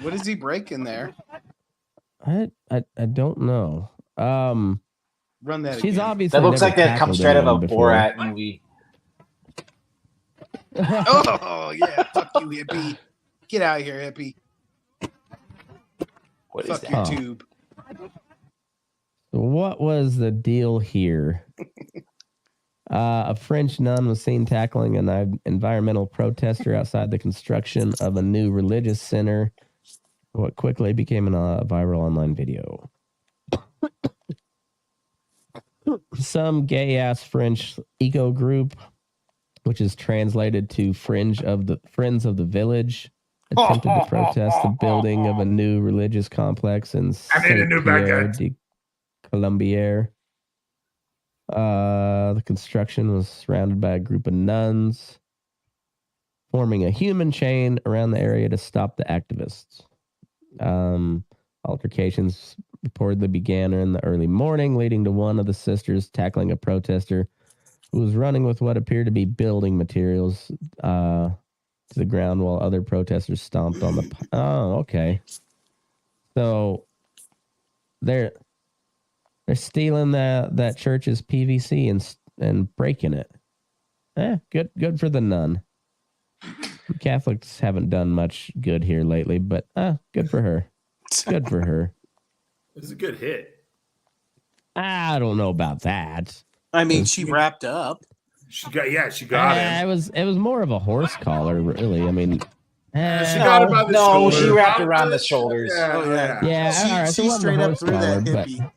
What is he breaking there? I don't know. Run that. She's again. obviously That looks like that comes straight out of a before. Borat movie. Oh yeah, fuck you, hippie. Get out of here, hippie. What is Fuck that? your tube. So what was the deal here? A French nun was seen tackling an environmental protester outside the construction of a new religious center. What quickly became a viral online video. Some gay-ass French eco group, which is translated to Friends of the Village, attempted to protest the building of a new religious complex in Saint-Pierre de Colombier. The construction was surrounded by a group of nuns, forming a human chain around the area to stop the activists. Altercations reportedly began in the early morning, leading to one of the sisters tackling a protester who was running with what appeared to be building materials to the ground while other protesters stomped on the... Oh, okay. So they're stealing that church's PVC and breaking it. Good for the nun. Catholics haven't done much good here lately, but good for her. Good for her. It was a good hit. I don't know about that. I mean, she wrapped up. She got him. It was more of a horse collar, really. I mean, she got him by the shoulder. She wrapped around the shoulders. Yeah. She straight up threw that hippie.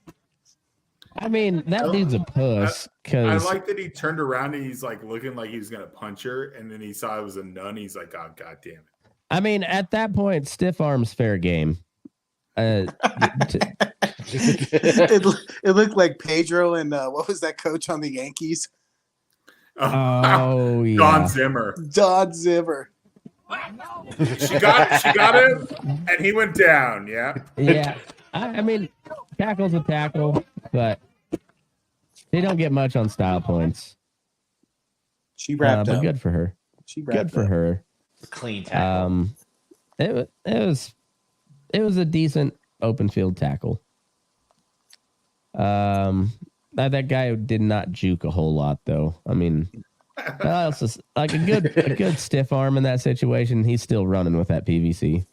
I mean, that dude's a puss. I like that he turned around and he's like looking like he was gonna punch her, and then he saw it was a nun. He's like, "Oh, god damn it!" I mean, at that point, stiff arms fair game. It looked like Pedro and what was that coach on the Yankees? Oh yeah, Don Zimmer. She got him, and he went down. Yeah. Yeah. I mean, tackle's a tackle, but they don't get much on style points. She wrapped up. But good for her. Good for her. Clean tackle. It was a decent open field tackle. That guy did not juke a whole lot, though. I mean, also, like a good stiff arm in that situation, he's still running with that PVC.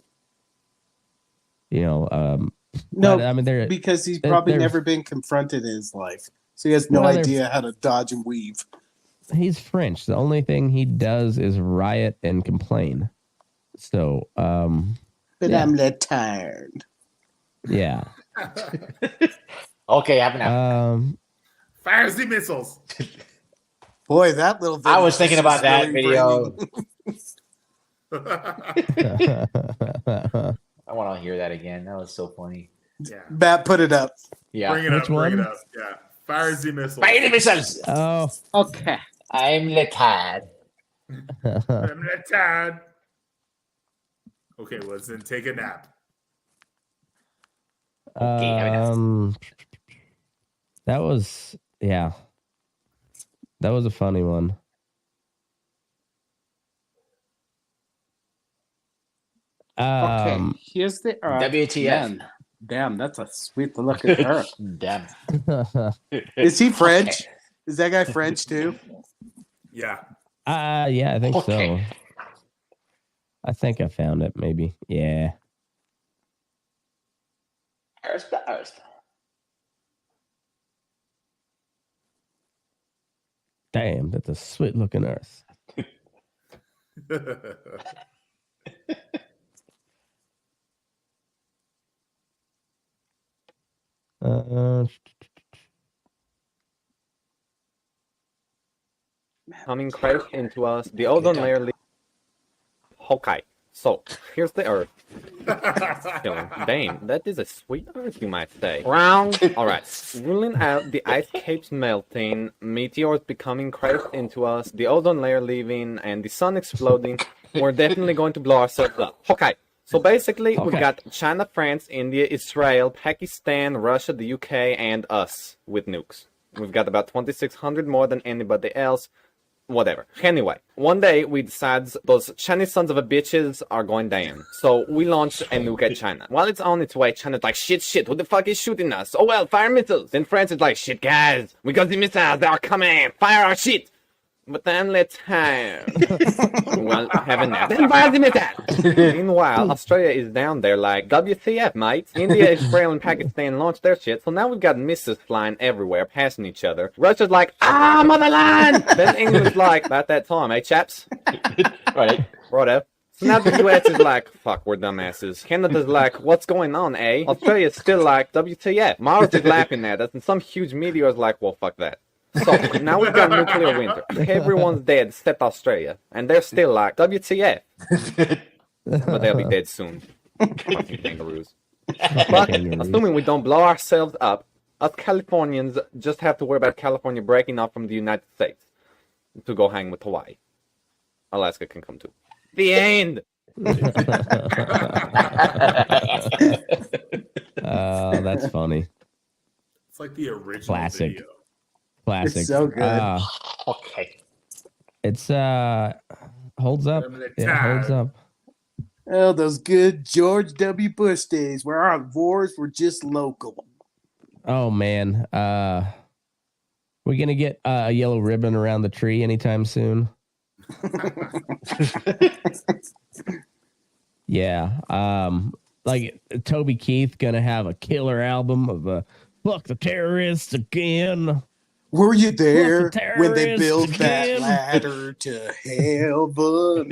You know, no, I mean, because he's probably never been confronted in his life, so he has no idea how to dodge and weave. He's French. The only thing he does is riot and complain. So, but yeah. I'm tired. Yeah. Okay, have enough. Fires the missiles. Boy, that little video. I was thinking about that video. I want to hear that again. That was so funny. Yeah. Bat, put it up. Yeah. Bring it up. Bring it up. Yeah. Fires the missiles. Fire the missiles. Oh. Okay. I'm tired. I'm tired. Okay, well, then take a nap. Okay, that was a funny one. Okay, here's the WTF. Damn, that's a sweet look at her. Damn. Is he French? Okay. Is that guy French too? Yeah. Yeah, I think so. I think I found it, maybe. Yeah. Earth. Damn, that's a sweet looking earth. Coming crashed into us. The ozone layer. Okay, so here's the Earth. Damn, that is a sweet Earth, you might say. Round. All right, ruling out the ice caps melting, meteors becoming crashed into us, the ozone layer leaving, and the sun exploding. We're definitely going to blow ourselves up. Okay. So basically, we've got China, France, India, Israel, Pakistan, Russia, the UK, and us with nukes. We've got about 2,600 more than anybody else. Whatever. Anyway, one day we decide those Chinese sons of a bitches are going down. So we launch a nuke at China. While it's on its way, China's like, shit, who the fuck is shooting us? Oh well, fire missiles. Then France is like, shit, guys, we got the missiles, they are coming, fire our shit. But then let's have a nap. Then fire the missile. Meanwhile, Australia is down there like, WTF, mate. India, Israel, and Pakistan launched their shit, so now we've got missiles flying everywhere, passing each other. Russia's like, motherland! Then England's like, about that time, eh, chaps? Right. Righto. So now the US is like, fuck, we're dumbasses. Canada's like, what's going on, eh? Australia's still like, WTF. Mars is laughing at us, and some huge meteor's like, well, fuck that. So now we've got nuclear winter. Everyone's dead except Australia. And they're still like, WTF. But they'll be dead soon. Fucking kangaroos. But assuming we don't blow ourselves up, us Californians just have to worry about California breaking off from the United States to go hang with Hawaii. Alaska can come too. The end. That's funny. It's like the original classic video. Classic. It's so good. Okay. It's holds up. It holds up. Oh, those good George W. Bush days where our wars were just local. Oh man. We gonna get a yellow ribbon around the tree anytime soon? Yeah. Like Toby Keith gonna have a killer album of fuck the terrorists again. Were you there when they built that ladder to heaven?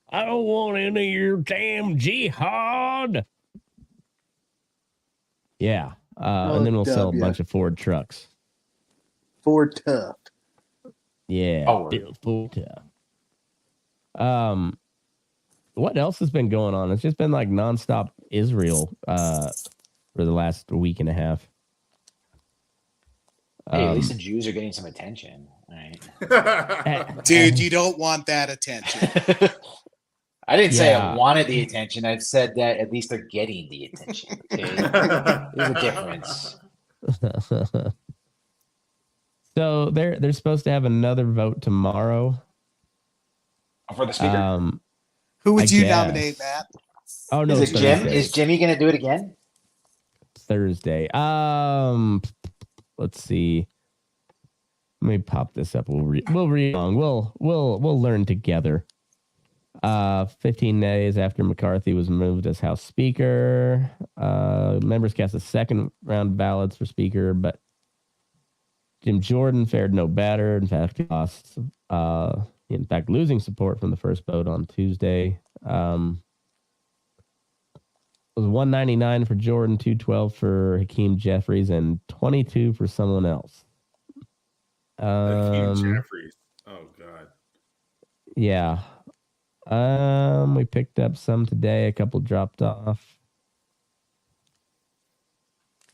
I don't want any of your damn jihad. Yeah. And then we'll sell a bunch of Ford trucks. Ford Tough. Yeah. Ford Tough. What else has been going on? It's just been like nonstop Israel for the last week and a half. Hey, at least the Jews are getting some attention. All right. Dude, you don't want that attention. I didn't say I wanted the attention. I've said that at least they're getting the attention. Okay? There's a difference. So they're supposed to have another vote tomorrow for the speaker. Who would you nominate, Matt? Oh no, is it Jim? Is Jimmy going to do it again? Thursday. Let's see. Let me pop this up. We'll read along. We'll learn together. 15 days after McCarthy was moved as House Speaker, members cast a second round ballots for Speaker, but Jim Jordan fared no better. In fact, he lost. Losing support from the first vote on Tuesday. It was 199 for Jordan, 212 for Hakeem Jeffries, and 22 for someone else. Hakeem Jeffries. Oh God. Yeah. We picked up some today. A couple dropped off.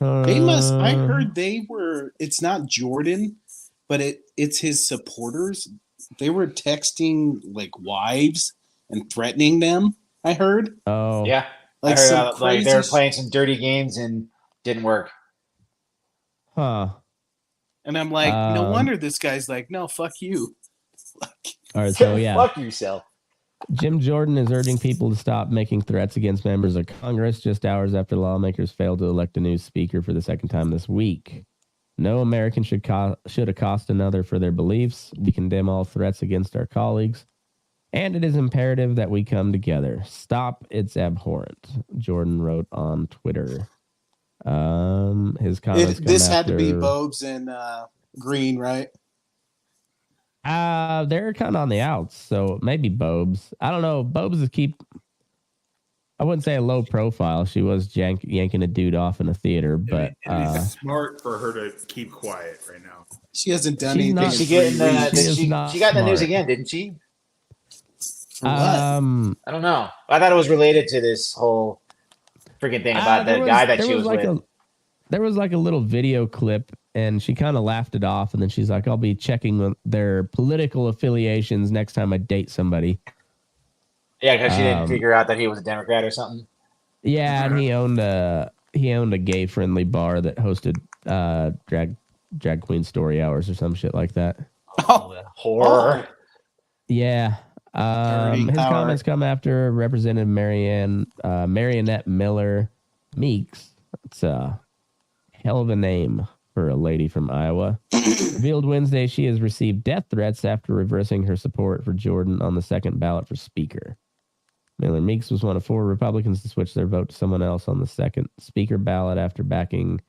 They must. I heard they were. It's not Jordan, but it's his supporters. They were texting like wives and threatening them. I heard. Oh yeah, like I heard like they were playing some dirty games and didn't work. Huh. And I'm like, no wonder this guy's like, no, fuck you. All right, so yeah, fuck yourself. Jim Jordan is urging people to stop making threats against members of Congress just hours after lawmakers failed to elect a new speaker for the second time this week. No American should accost another for their beliefs. We condemn all threats against our colleagues, and it is imperative that we come together. Stop, it's abhorrent, Jordan wrote on Twitter. His comments this had to be Bobes and Green, right? They're kind of on the outs, so maybe Bobes. I don't know. Bobes is I wouldn't say a low profile. She was yanking a dude off in a theater, but it's smart for her to keep quiet right now. She hasn't done anything. She got in the news again, didn't she? I don't know. I thought it was related to this whole freaking thing about the guy that she was with. There was like a little video clip, and she kind of laughed it off, and then she's like, I'll be checking their political affiliations next time I date somebody. Yeah, because she didn't figure out that he was a Democrat or something. Yeah, and he owned a gay friendly bar that hosted drag queen story hours or some shit like that. Oh, horror. Yeah. His comments come after Representative Marionette Miller Meeks. It's a hell of a name for a lady from Iowa. Revealed Wednesday she has received death threats after reversing her support for Jordan on the second ballot for Speaker. Miller Meeks was one of 4 Republicans to switch their vote to someone else on the second Speaker ballot after backing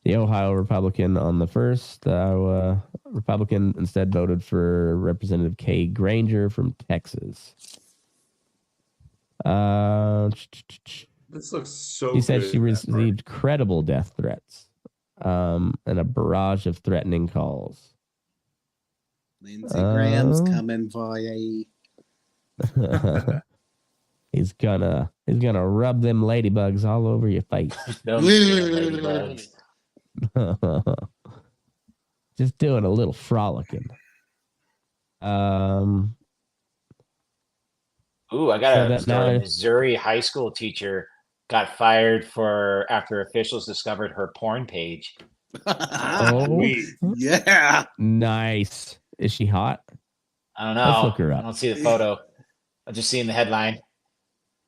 the Ohio Republican on the first. The Iowa Republican instead voted for Representative Kay Granger from Texas. This looks so He said good, she received credible death threats and a barrage of threatening calls. Lindsey Graham's coming via. He's gonna rub them ladybugs all over your face. Ladybugs. Just doing a little frolicking. Ooh, I got a story. Missouri high school teacher got fired after officials discovered her porn page. Oh, yeah. Nice. Is she hot? I don't know. Let's look her up. I don't see the photo. I just seen the headline.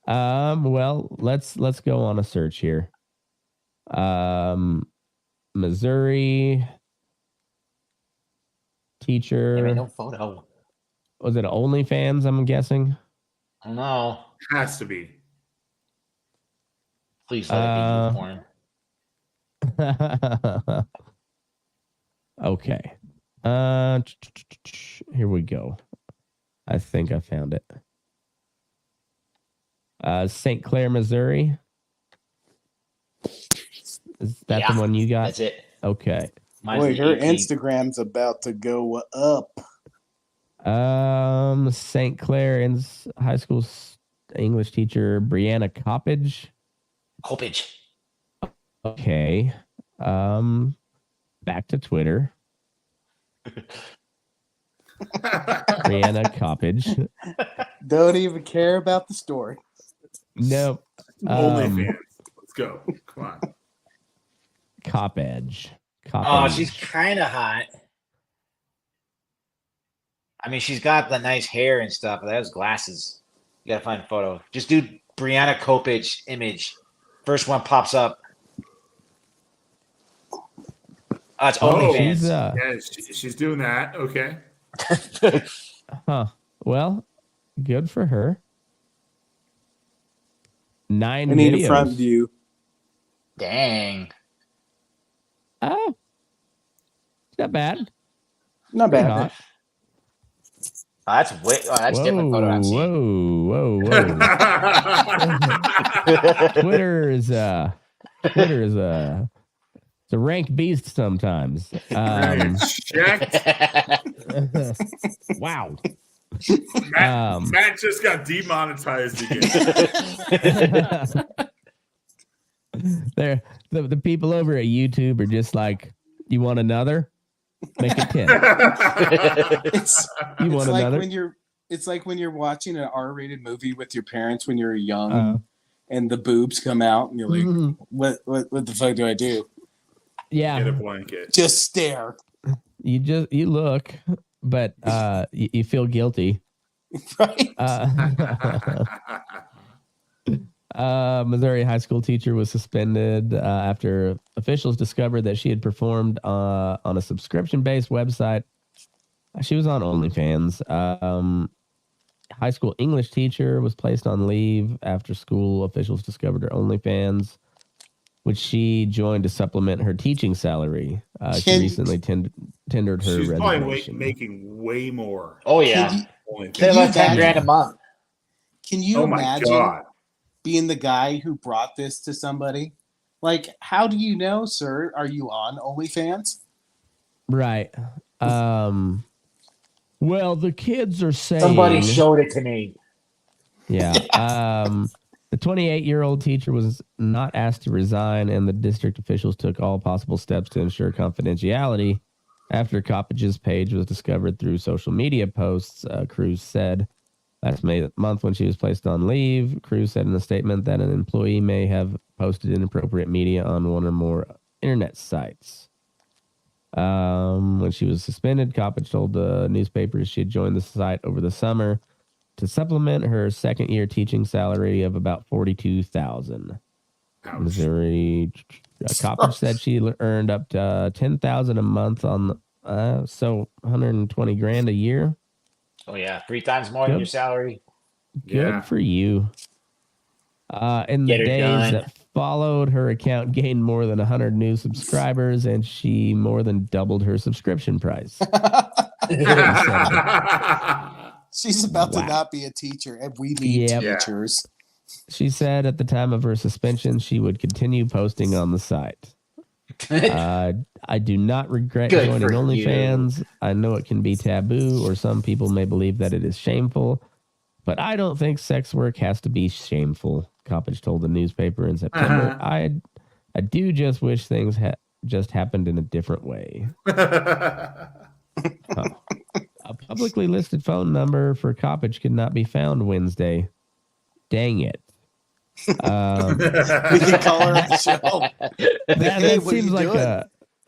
Well, let's go on a search here. Missouri teacher. I mean, no photo. Was it OnlyFans? I'm guessing. I don't know. Has to be. Please let it be porn. Okay. Here we go. I think I found it. St. Clair, Missouri. Is that the one you got? That's it. Okay. Boy, her Instagram's about to go up. St. Clair high school English teacher Brianna Coppage. Okay. Back to Twitter. Brianna Coppage. Don't even care about the story. Nope. OnlyFans. Let's go. Come on. Coppage. Oh, she's kind of hot. I mean, she's got the nice hair and stuff, but those glasses. You gotta find a photo. Just do Brianna Kopich image. First one pops up. It's OnlyFans. She's doing that. Okay. Huh. Well, good for her. 9 I need videos. a front view. Dang. Oh. Not bad. Not Pretty bad. hot. That's different photo I've seen. Whoa. Twitter is it's a rank beast sometimes. Wow. Matt just got demonetized again. The people over at YouTube are just like, you want another? Make it 10. You want another? It's like when you're watching an R-rated movie with your parents when you're young, and the boobs come out, and you're like, "What the fuck do I do?" Yeah, get a blanket. Just stare. You look, but you feel guilty. Right. Missouri high school teacher was suspended after officials discovered that she had performed on a subscription-based website. She was on OnlyFans. High school English teacher was placed on leave after school officials discovered her OnlyFans, which she joined to supplement her teaching salary. She recently tendered her She's resignation. Probably making way more. Oh yeah, Can you about $10,000 a month. Can you imagine God. being the guy who brought this to somebody? Like, how do you know, sir? Are you on OnlyFans? Right. Well, the kids are saying somebody showed it to me. Yeah. The 28-year-old teacher was not asked to resign, and the district officials took all possible steps to ensure confidentiality. After Coppedge's page was discovered through social media posts, Cruz said, last month when she was placed on leave, Cruz said in a statement that an employee may have posted inappropriate media on one or more internet sites. When she was suspended, Coppedge told the newspapers she had joined the site over the summer to supplement her second-year teaching salary of about $42,000. Missouri Coppedge said she earned up to $10,000 a month on so $120,000 a year. Oh yeah, 3 times more than your salary. Good for you. In the days that followed, her account gained more than 100 new subscribers, and she more than doubled her subscription price. She's about to not be a teater, and we need teachers. She said at the time of her suspension, she would continue posting on the site. I do not regret joining OnlyFans. I know it can be taboo, or some people may believe that it is shameful, but I don't think sex work has to be shameful, Coppedge told the newspaper in September. I do just wish things just happened in a different way. A publicly listed phone number for Coppedge could not be found Wednesday. Dang it. We can call her on the show. That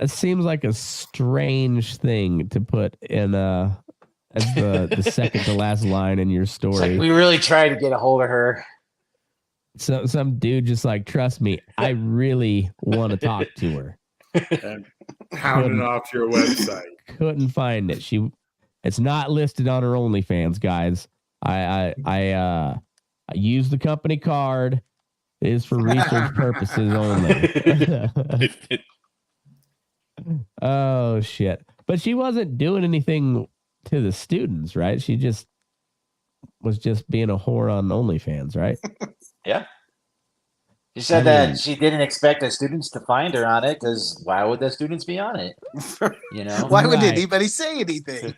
seems like a strange thing to put in as the second to last line in your story. Like we really tried to get a hold of her. So some dude just like, trust me, I really want to talk to her. And pounding off your website. Couldn't find it. It's not listed on her OnlyFans, guys. I use the company card. It is for research purposes only. Oh shit! But she wasn't doing anything to the students, right? She was just being a whore on OnlyFans, right? Yeah. She said that she didn't expect the students to find her on it because why would the students be on it? You know, why would anybody say anything?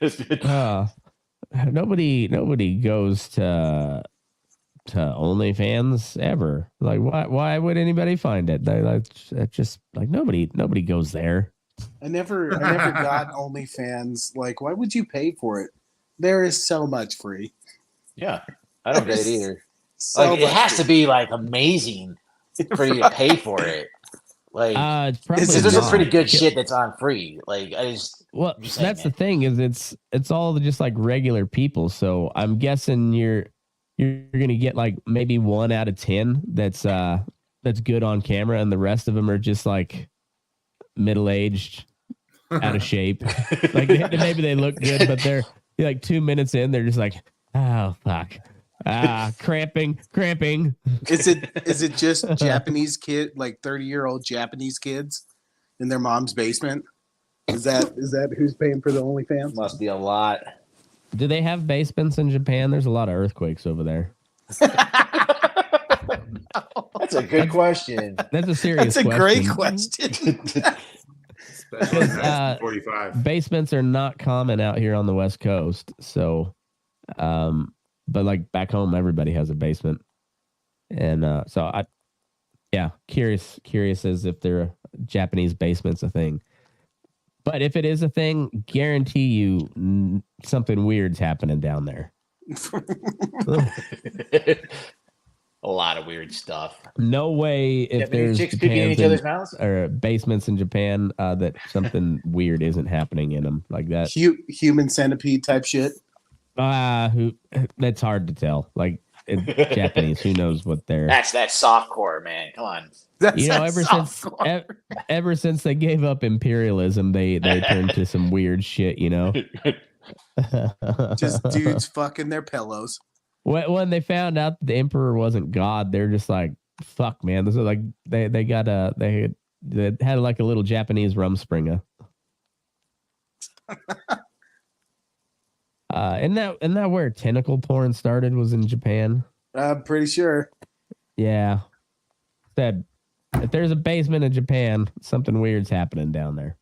Nobody goes to OnlyFans ever. Like, why would anybody find it? Just like nobody goes there. I never got OnlyFans. Like, why would you pay for it? There is so much free. Yeah, I don't get it either. Like, it has to be like amazing for you to pay for it. Like, it's probably there's some pretty good Yeah. shit that's on free. Like, Well, I'm just saying, that's man. the thing is it's all just like regular people. So I'm guessing you're gonna get like maybe 1 out of 10 that's good on camera, and the rest of them are just like middle aged, out of shape. Like maybe they look good, but they're like 2 minutes in, they're just like, oh fuck. Cramping. Is it just Japanese kid, like 30-year-old Japanese kids in their mom's basement? Is that who's paying for the OnlyFans? Must be a lot. Do they have basements in Japan? There's a lot of earthquakes over there. That's a good question. That's a serious That's a question. great question. Especially 45. Basements are not common out here on the West Coast. So, but like back home, everybody has a basement. And curious as if their Japanese basement's a thing. But if it is a thing, guarantee you something weird's happening down there. A lot of weird stuff. No way if there's chicks peeking in each other's mouths or basements in Japan that something weird isn't happening in them like that. Human centipede type shit. That's hard to tell. Like Japanese, who knows what they're. That's that softcore, man. Come on. Ever since they gave up imperialism, they turned to some weird shit. Just dudes fucking their pillows. When they found out the emperor wasn't God, they're just like, "Fuck, man!" This is like they had like a little Japanese Rumspringa. Isn't that where tentacle porn started? Was in Japan? I'm pretty sure. Yeah. Said if there's a basement in Japan, something weird's happening down there.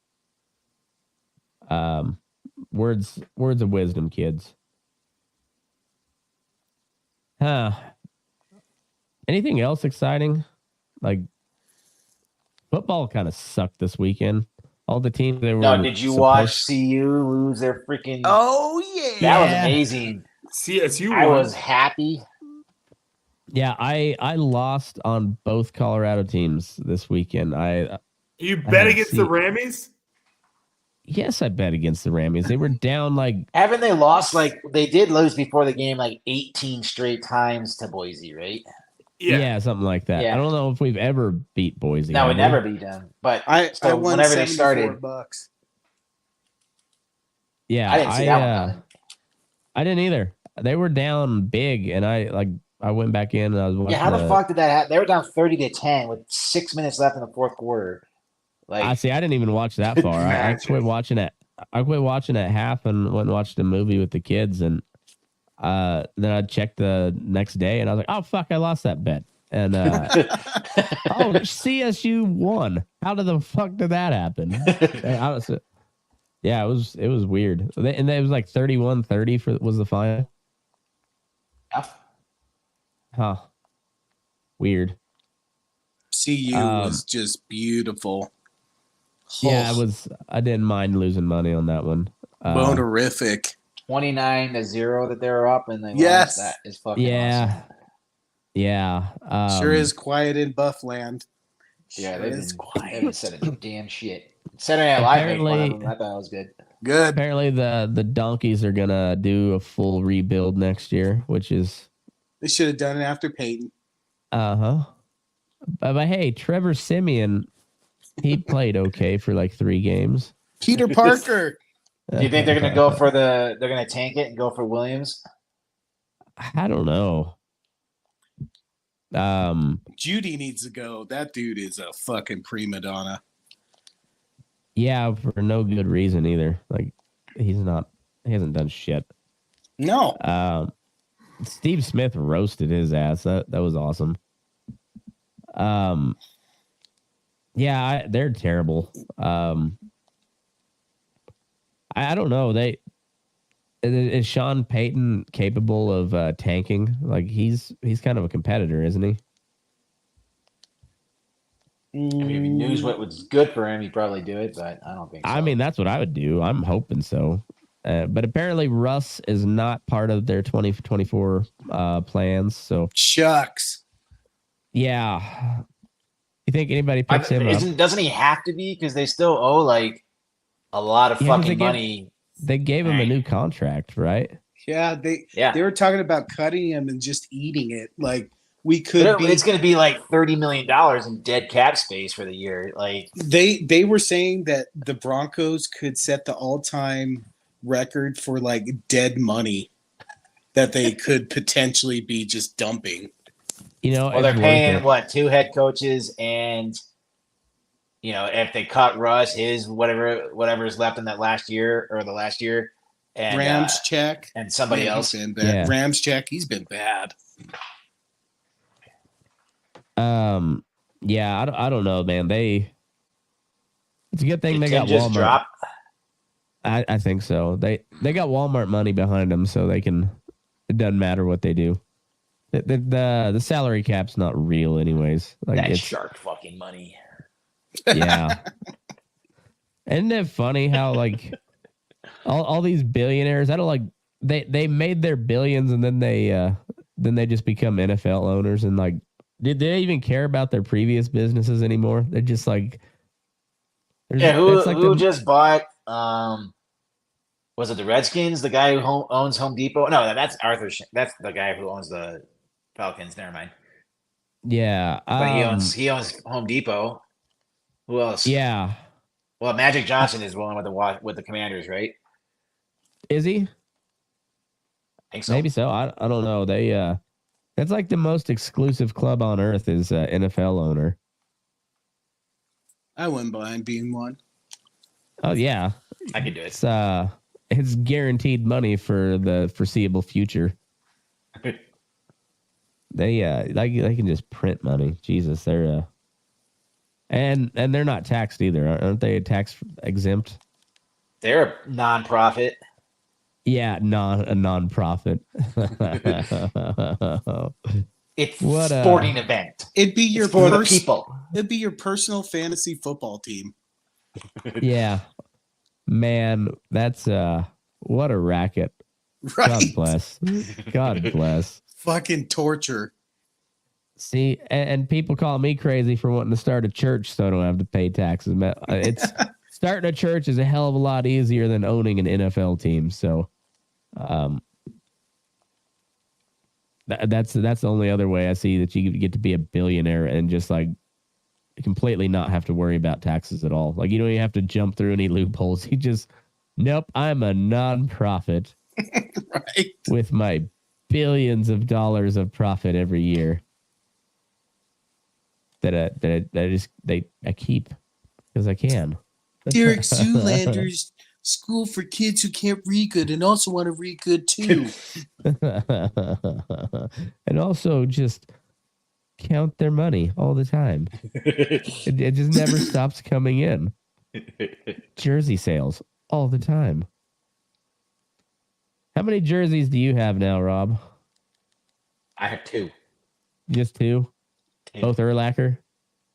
Words of wisdom, kids. Huh. Anything else exciting? Like football kind of sucked this weekend. All the teams they were. No, did you watch CU lose their freaking? Oh yeah, that was amazing. CSU. I was happy. Yeah, I lost on both Colorado teams this weekend. You bet against the Rammies? Yes, I bet against the Rammies. They were down like. Haven't they lost like they did lose before the game like 18 straight times to Boise, right? Yeah, something like that. Yeah. I don't know if we've ever beat Boise. No, we never beat them. But I won whenever they started, $74. Yeah, I didn't see that one coming. I didn't either. They were down big, and I went back in and I was watching. Yeah, how the fuck did that happen? They were down 30-10 with 6 minutes left in the fourth quarter. Like, I didn't even watch that far. I quit watching it. I quit watching at half and went and watched a movie with the kids, and then I checked the next day and I was like, oh fuck, I lost that bet. And CSU won. How the fuck did that happen? Yeah, it was weird. And it was like 31-30 was the final. yeah. Huh. Weird. CU was just beautiful. Yeah, I didn't mind losing money on that one. Bonerific. 29-0 that they're up, and they yes, lost. That is fucking awesome. Yeah. Sure is quiet in Buffland. Yeah, they haven't said a damn shit. Saturday Night Live made fun of them. I thought it was good. Good. Apparently, the Donkeys are gonna do a full rebuild next year, which is they should have done it after Peyton. But hey, Trevor Siemian, he played okay for like 3 games. Peter Parker. Do you think they're gonna go for they're gonna tank it and go for Williams? I don't know. Judy needs to go. That dude is a fucking prima donna. Yeah, for no good reason either. Like he hasn't done shit. No. Steve Smith roasted his ass. That was awesome. Yeah, they're terrible. I don't know. Is Sean Payton capable of tanking? Like he's kind of a competitor, isn't he? I mean, if he knew what was good for him, he'd probably do it, but I don't think so. I mean, that's what I would do. I'm hoping so. But apparently Russ is not part of their 2024 plans. So shucks. Yeah. You think anybody picks him up? Doesn't he have to be? Because they still owe like a lot of fucking money. They gave him a new contract, right? Yeah, they were talking about cutting him and just eating it. Like we could it's going to be like $30 million in dead cap space for the year. Like they were saying that the Broncos could set the all-time record for like dead money that they could potentially be just dumping. Well, they're paying what 2 head coaches, and if they cut Russ, his whatever's left in that last year or the last year, and Rams check and somebody else. He's been bad. Yeah. Rams check, he's been bad. Yeah, I don't know, man. It's a good thing they got just Walmart. Drop? I think so. They got Walmart money behind them, so they can. It doesn't matter what they do. The salary cap's not real, anyways. Like that's it's shark fucking money. Yeah. Isn't it funny how like all these billionaires? I don't like they made their billions and then they just become NFL owners, and like did they even care about their previous businesses anymore? They're just like who just bought was it the Redskins? The guy who owns Home Depot? No, that's Arthur. That's the guy who owns the Falcons. Never mind. Yeah, but he owns Home Depot. Who else? Yeah. Well, Magic Johnson is one with the Commanders, right? Is he? I think so. Maybe so. I don't know. That's like the most exclusive club on earth is NFL owner. I wouldn't mind being one. Oh yeah, I could do it. It's guaranteed money for the foreseeable future. They can just print money. Jesus, they're and they're not taxed either, aren't they? Tax exempt. They're a non-profit. Yeah, a non-profit. It's a sporting event. It'd be your for the people. It'd be your personal fantasy football team. Yeah, man, that's what a racket. Right. God bless. God bless. Fucking torture. See, and people call me crazy for wanting to start a church so I don't have to pay taxes. It's starting a church is a hell of a lot easier than owning an NFL team. So, that's the only other way I see that you get to be a billionaire and just like completely not have to worry about taxes at all. Like you don't even have to jump through any loopholes. You just, nope, I'm a non-profit right. with my billions of dollars of profit every year. I keep because I can. Derek Zoolander's school for kids who can't read good and also want to read good too. And also just count their money all the time. It just never stops coming in. Jersey sales all the time. How many jerseys do you have now, Rob? I have 2. Just 2? Both Urlacher?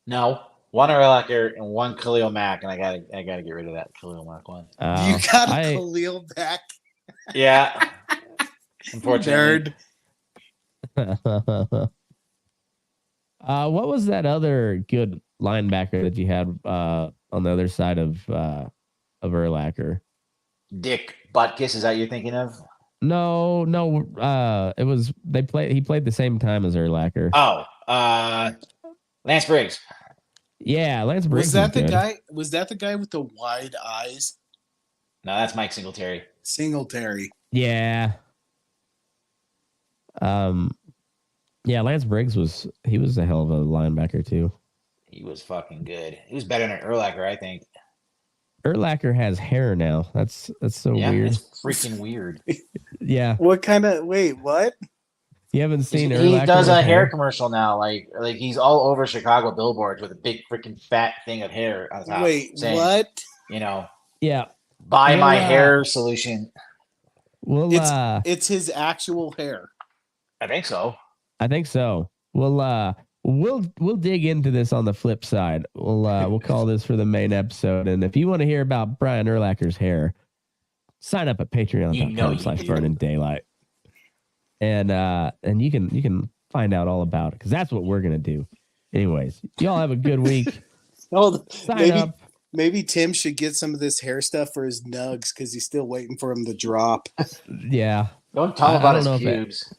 No, 1 Urlacher and 1 Khalil Mack, and I gotta get rid of that Khalil Mack one. You got a Khalil Mack? Yeah. Unfortunately. Nerd. What was that other good linebacker that you had on the other side of Urlacher? Dick Butkus, is that you're thinking of? No. It was he played the same time as Urlacher. Oh, Lance Briggs. Yeah, Lance Briggs. Was that the guy? Was that the guy with the wide eyes? No, that's Mike Singletary. Yeah. Yeah, Lance Briggs was a hell of a linebacker too. He was fucking good. He was better than Urlacher, I think. Urlacher has hair now. That's so weird. It's freaking weird. Yeah. What kind of what? You haven't seen Urlacher? He does a hair hair commercial now. Like he's all over Chicago billboards with a big freaking fat thing of hair on top. Wait, saying, what? Yeah. Buy my hair solution. Well, it's his actual hair. I think so. Well, we'll dig into this on the flip side. We'll call this for the main episode. And if you want to hear about Brian Urlacher's hair, sign up at patreon.com/burning-daylight. And you can find out all about it because that's what we're gonna do. Anyways, y'all have a good week. Maybe Tim should get some of this hair stuff for his nugs because he's still waiting for him to drop. Yeah. Don't tell him about his pubes.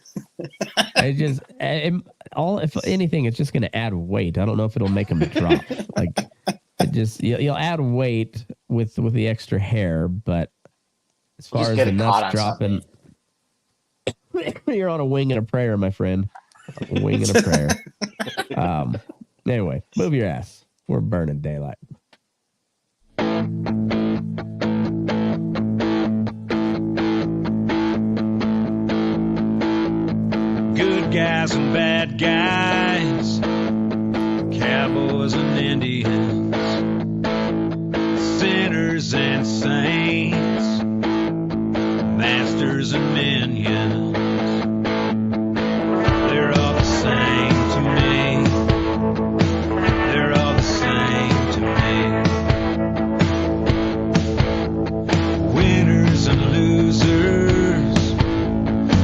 If anything, it's just going to add weight. I don't know if it'll make them drop. Like, you'll add weight with the extra hair, but as far as the nuts dropping, you're on a wing and a prayer, my friend. A wing and a prayer. Anyway, move your ass. We're burning daylight. Good guys and bad guys, cowboys and Indians, sinners and saints, masters and minions. They're all the same to me. They're all the same to me. Winners and losers,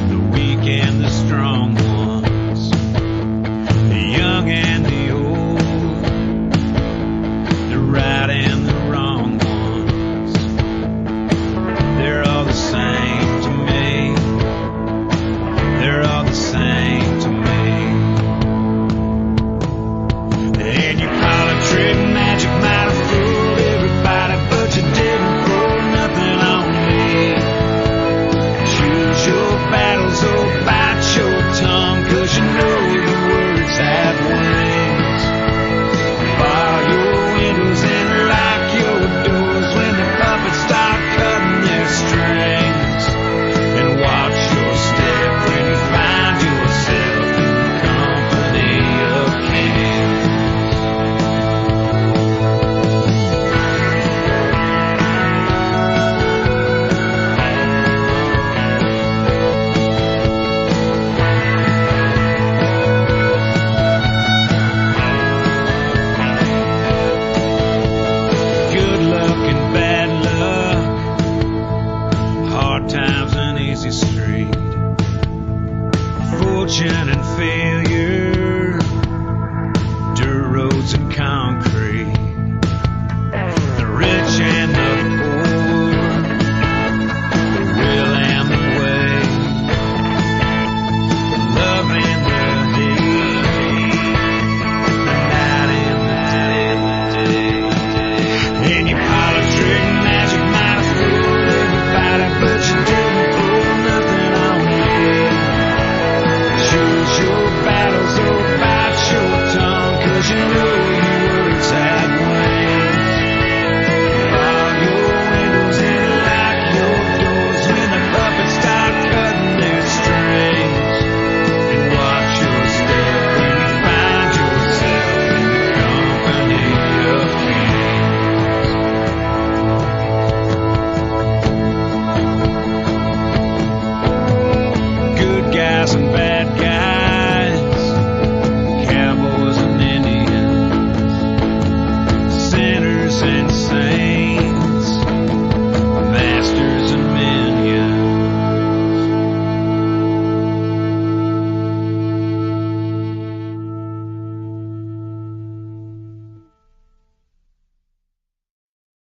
the weak and the strong ones, the young and the old, the right and the wrong ones. They're all the same to me. They're all the same to me. And your politic magic might have fooled everybody, but you didn't fool nothing on me. Choose your battles, oh, bite your tongue, 'cause you know your words have wings. Bar your windows and lock your doors when the puppets start cutting their strings. And watch your step when you find yourself in the company of kings. Good luck and bad luck, hard times and easy street, fortune and failure, dirt roads and concrete, the rich and the poor, the will and the way, the love and the hate, the night and the day. And your politic magic might have fooled everybody, but you didn't fool nothing on me. Choose your battles, oh, bite your tongue, 'cause you know your words have wings. Bar your windows and lock your doors when the puppets start cutting their strings. And watch your step when you find yourself in the company of kings. Good guys and bad guys,